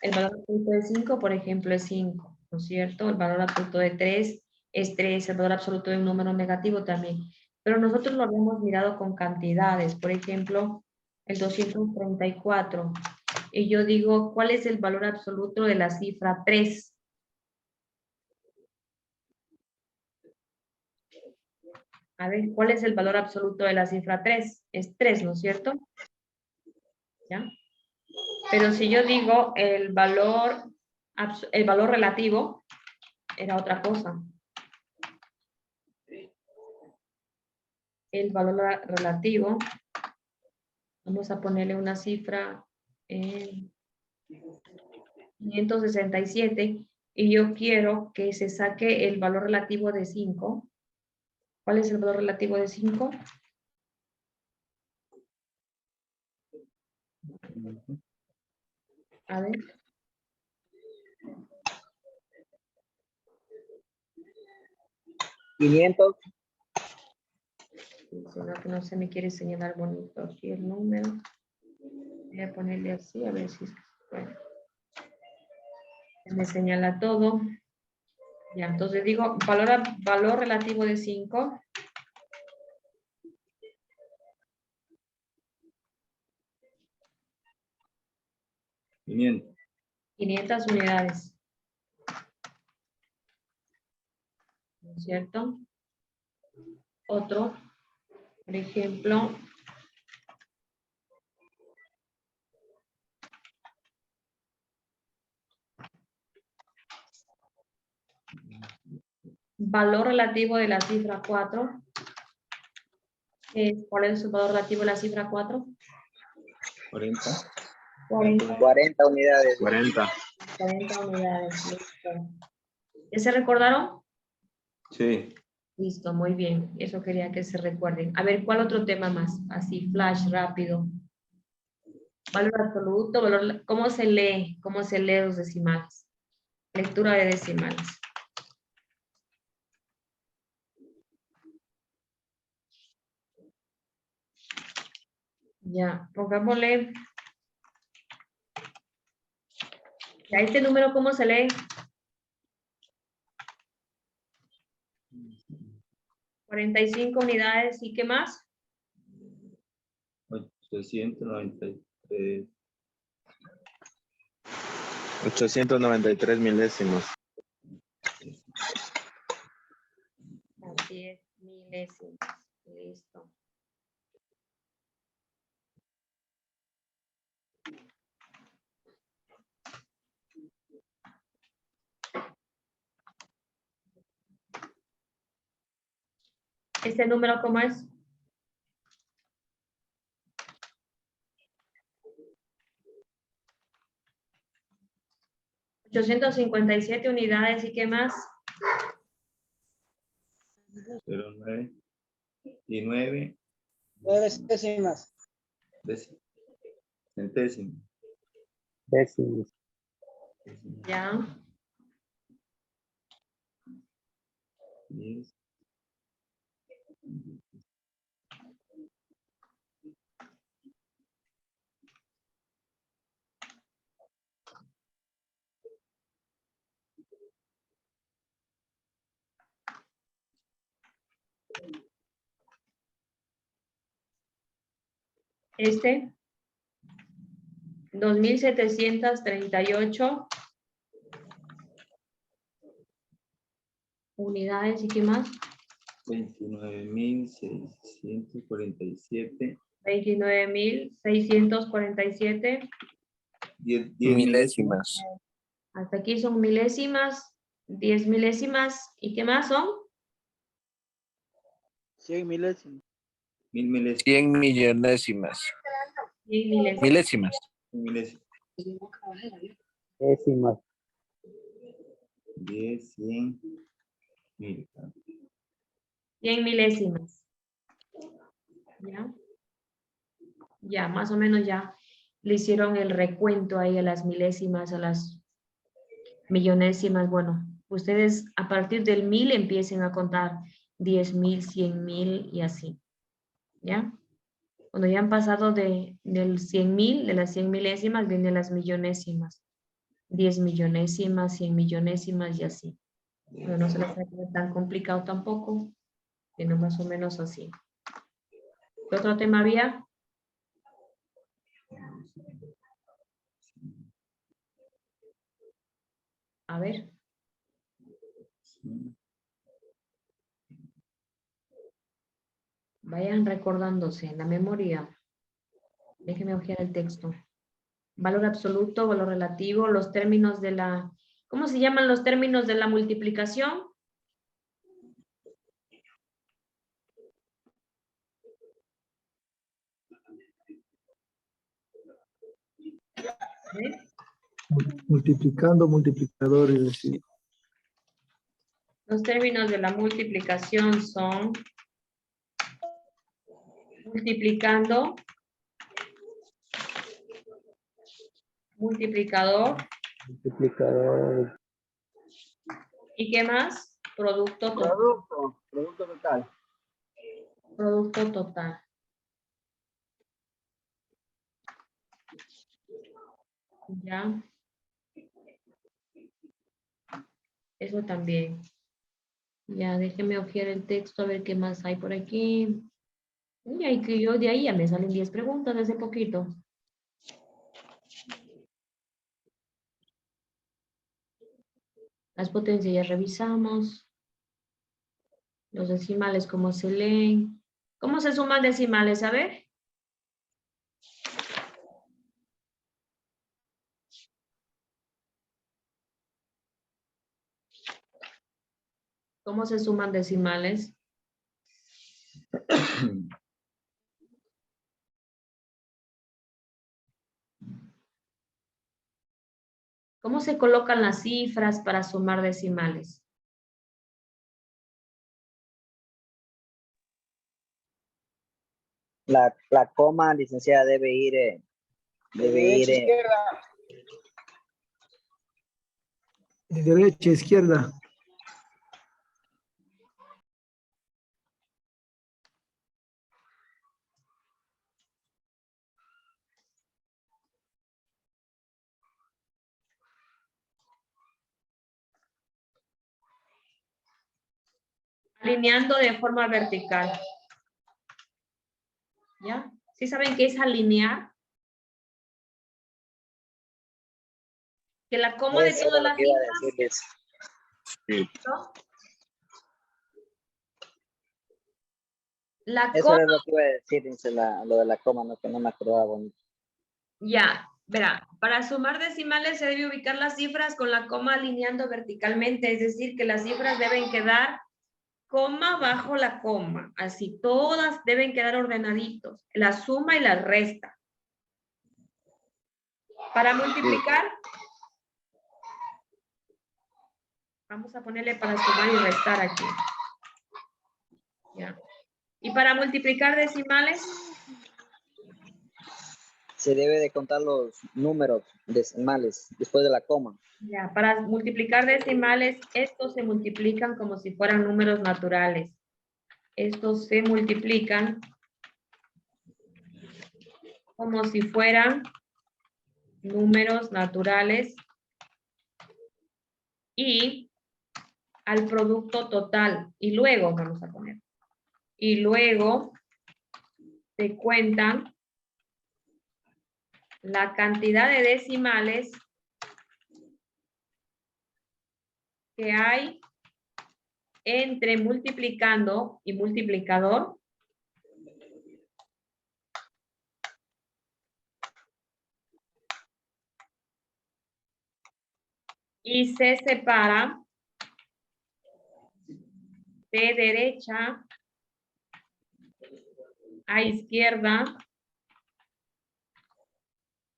el valor absoluto de 5, por ejemplo, es 5, ¿no es cierto? El valor absoluto de 3 es 3, el valor absoluto de un número negativo también. Pero nosotros lo habíamos mirado con cantidades, por ejemplo, el 234. Y yo digo, ¿cuál es el valor absoluto de la cifra 3? A ver, ¿cuál es el valor absoluto de la cifra 3? Es 3, ¿no es cierto? ¿Ya? Pero si yo digo el valor relativo, era otra cosa. El valor relativo, vamos a ponerle una cifra 567, y yo quiero que se saque el valor relativo de 5. ¿Cuál es el valor relativo de 5? A ver. ¿500? Sino que no se me quiere señalar bonito aquí el número. Voy a ponerle así, a ver si bueno, me señala todo. Ya, entonces digo valor relativo de 5. 500 unidades. ¿No es cierto? Otro, por ejemplo, valor relativo de la cifra 4. ¿Cuál es el valor relativo de la cifra 4? 40. 40 unidades. 40. 40 unidades. Listo. ¿Ya se recordaron? Sí. Listo, muy bien. Eso quería que se recuerden. A ver, ¿cuál otro tema más? Así, flash, rápido. Valor absoluto, ¿cómo se lee? ¿Cómo se lee los decimales? Lectura de decimales. Ya, pongámosle. ¿Ya este número cómo se lee? 45 unidades, ¿y qué más? 893. 893 milésimos. Así es, milésimos. Listo. ¿Este número cómo es? $857 unidades, ¿y qué más? 09 y 9 9 décimas. centésimos. Décimos. Ya. 10. Este. 2.738 unidades, ¿y qué más? 29.647. 29.647. 10 Milésimas. Hasta aquí son milésimas, 10 milésimas, ¿y qué más son? 100 milésimas. 1000 milésimas. 100 millonésimas. 100 milésimas. Milésimas. Milésimas. Décimas. 10, 100. Mil. 100 milésimas. ¿Ya? Ya, más o menos ya le hicieron el recuento ahí a las milésimas, a las millonésimas. Bueno, ustedes a partir del 1000 empiecen a contar 10.000, 100.000 y así. ¿Ya? Cuando ya han pasado del 100.000, de las 100 milésimas, vienen las millonésimas. 10 millonésimas, 100 millonésimas y así. Pero no se les hace tan complicado tampoco, sino más o menos así. ¿Qué otro tema había? A ver. Vayan recordándose en la memoria. Déjenme ojear el texto. Valor absoluto, valor relativo, los términos de la... ¿Cómo se llaman los términos de la multiplicación? ¿Sí? Multiplicando, multiplicador, es decir. Los términos de la multiplicación son multiplicando, multiplicador. Multiplicador. ¿Y qué más? Producto total. Producto total. Producto total. Ya. Eso también. Ya, déjenme ojear el texto a ver qué más hay por aquí. Y ahí que yo de ahí ya me salen 10 preguntas de hace poquito. Las potencias ya revisamos. Los decimales, ¿cómo se leen? ¿Cómo se suman decimales? A ver. ¿Cómo se suman decimales? ¿Cómo se colocan las cifras para sumar decimales? La coma, licenciada, debe ir Izquierda. De derecha a izquierda. Alineando de forma vertical. ¿Ya? ¿Sí saben qué es alinear? Que la coma de Eso todas era lo las que iba a cifras, decirles. Sí. ¿no? La Eso coma, era lo que iba a decir, dice lo de la coma, no, que no me acordaba bonito. ya, verá, para sumar decimales se debe ubicar las cifras con la coma alineando verticalmente, es decir, que las cifras deben quedar coma bajo la coma, así todas deben quedar ordenaditos, la suma y la resta. Para multiplicar, vamos a ponerle para sumar y restar aquí. Ya. Y para multiplicar decimales, Se debe de contar los números decimales después de la coma. ya, para multiplicar decimales, estos se multiplican como si fueran números naturales. Estos se multiplican como si fueran números naturales y al producto total. Y luego, vamos a poner, y luego se cuentan la cantidad de decimales que hay entre multiplicando y multiplicador. Y se separa de derecha a izquierda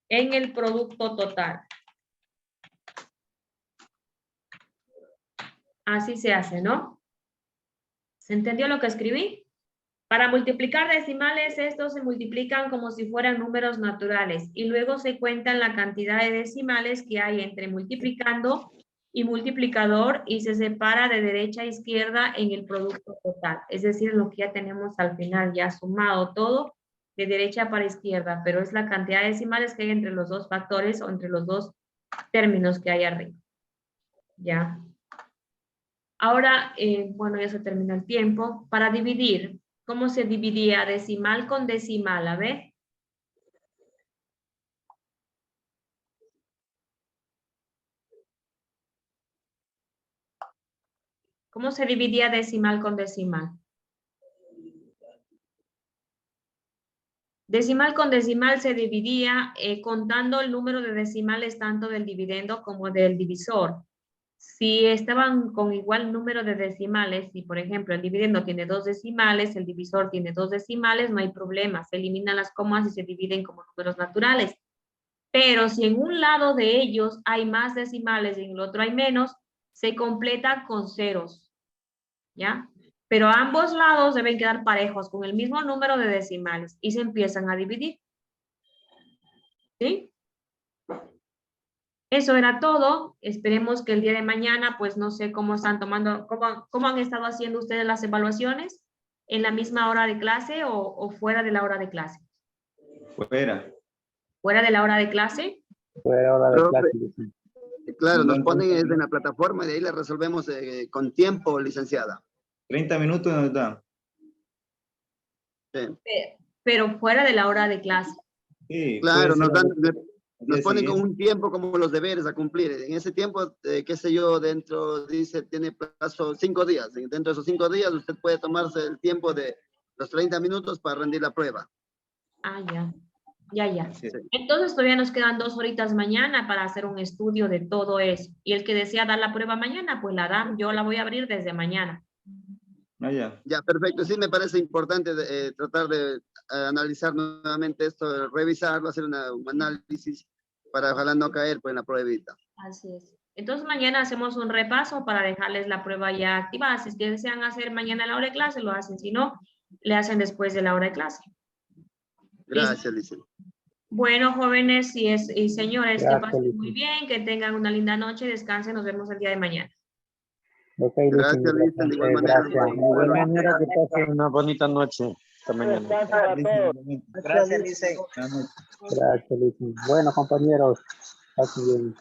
en el producto total. Así se hace, ¿no? ¿Se entendió lo que escribí? Para multiplicar decimales, estos se multiplican como si fueran números naturales y luego se cuentan la cantidad de decimales que hay entre multiplicando y multiplicador y se separa de derecha a izquierda en el producto total. Es decir, lo que ya tenemos al final, ya sumado todo de derecha para izquierda, pero es la cantidad de decimales que hay entre los dos factores o entre los dos términos que hay arriba. Ya. Ahora, bueno, ya se termina el tiempo. Para dividir, ¿cómo se dividía decimal con decimal? A ver. ¿Cómo se dividía decimal con decimal? Decimal con decimal se dividía contando el número de decimales tanto del dividendo como del divisor. Si estaban con igual número de decimales, si por ejemplo el dividendo tiene 2 decimales, el divisor tiene 2 decimales, no hay problema, se eliminan las comas y se dividen como números naturales. Pero si en un lado de ellos hay más decimales y en el otro hay menos, se completa con ceros, ¿ya? Pero ambos lados deben quedar parejos con el mismo número de decimales y se empiezan a dividir. ¿Sí? Eso era todo. Esperemos que el día de mañana, pues no sé cómo están tomando, cómo han estado haciendo ustedes las evaluaciones, en la misma hora de clase o fuera de la hora de clase. Fuera. ¿Fuera de la hora de clase? Fuera hora de clase. Claro, nos ponen en la plataforma y de ahí la resolvemos con tiempo, licenciada. 30 minutos nos da. Sí. Pero fuera de la hora de clase. Sí, claro, puede ser nos ponen con un tiempo como los deberes a cumplir. En ese tiempo, qué sé yo, dentro, dice, tiene plazo 5 días. Dentro de esos 5 días usted puede tomarse el tiempo de los 30 minutos para rendir la prueba. Ah, ya. Ya. Sí. Entonces todavía nos quedan 2 horitas mañana para hacer un estudio de todo eso. Y el que desea dar la prueba mañana, pues la da. Yo la voy a abrir desde mañana. Ah, ya. Ya, perfecto. Sí, me parece importante tratar de analizar nuevamente esto, revisarlo, hacer un análisis para ojalá no caer pues, en la pruebita. Así es. Entonces mañana hacemos un repaso para dejarles la prueba ya activada. Si es que desean hacer mañana la hora de clase, lo hacen. Si no, le hacen después de la hora de clase. Gracias, licenciada. Bueno, jóvenes y señores, Gracias, que pasen Lice. muy bien, que tengan una linda noche, descansen, nos vemos el día de mañana. Okay, Gracias, Lice, de igual manera. Gracias. De igual manera que pasen una bonita noche. Hasta mañana. Gracias, Lice. Gracias, Lice. Bueno, compañeros, pasen bien.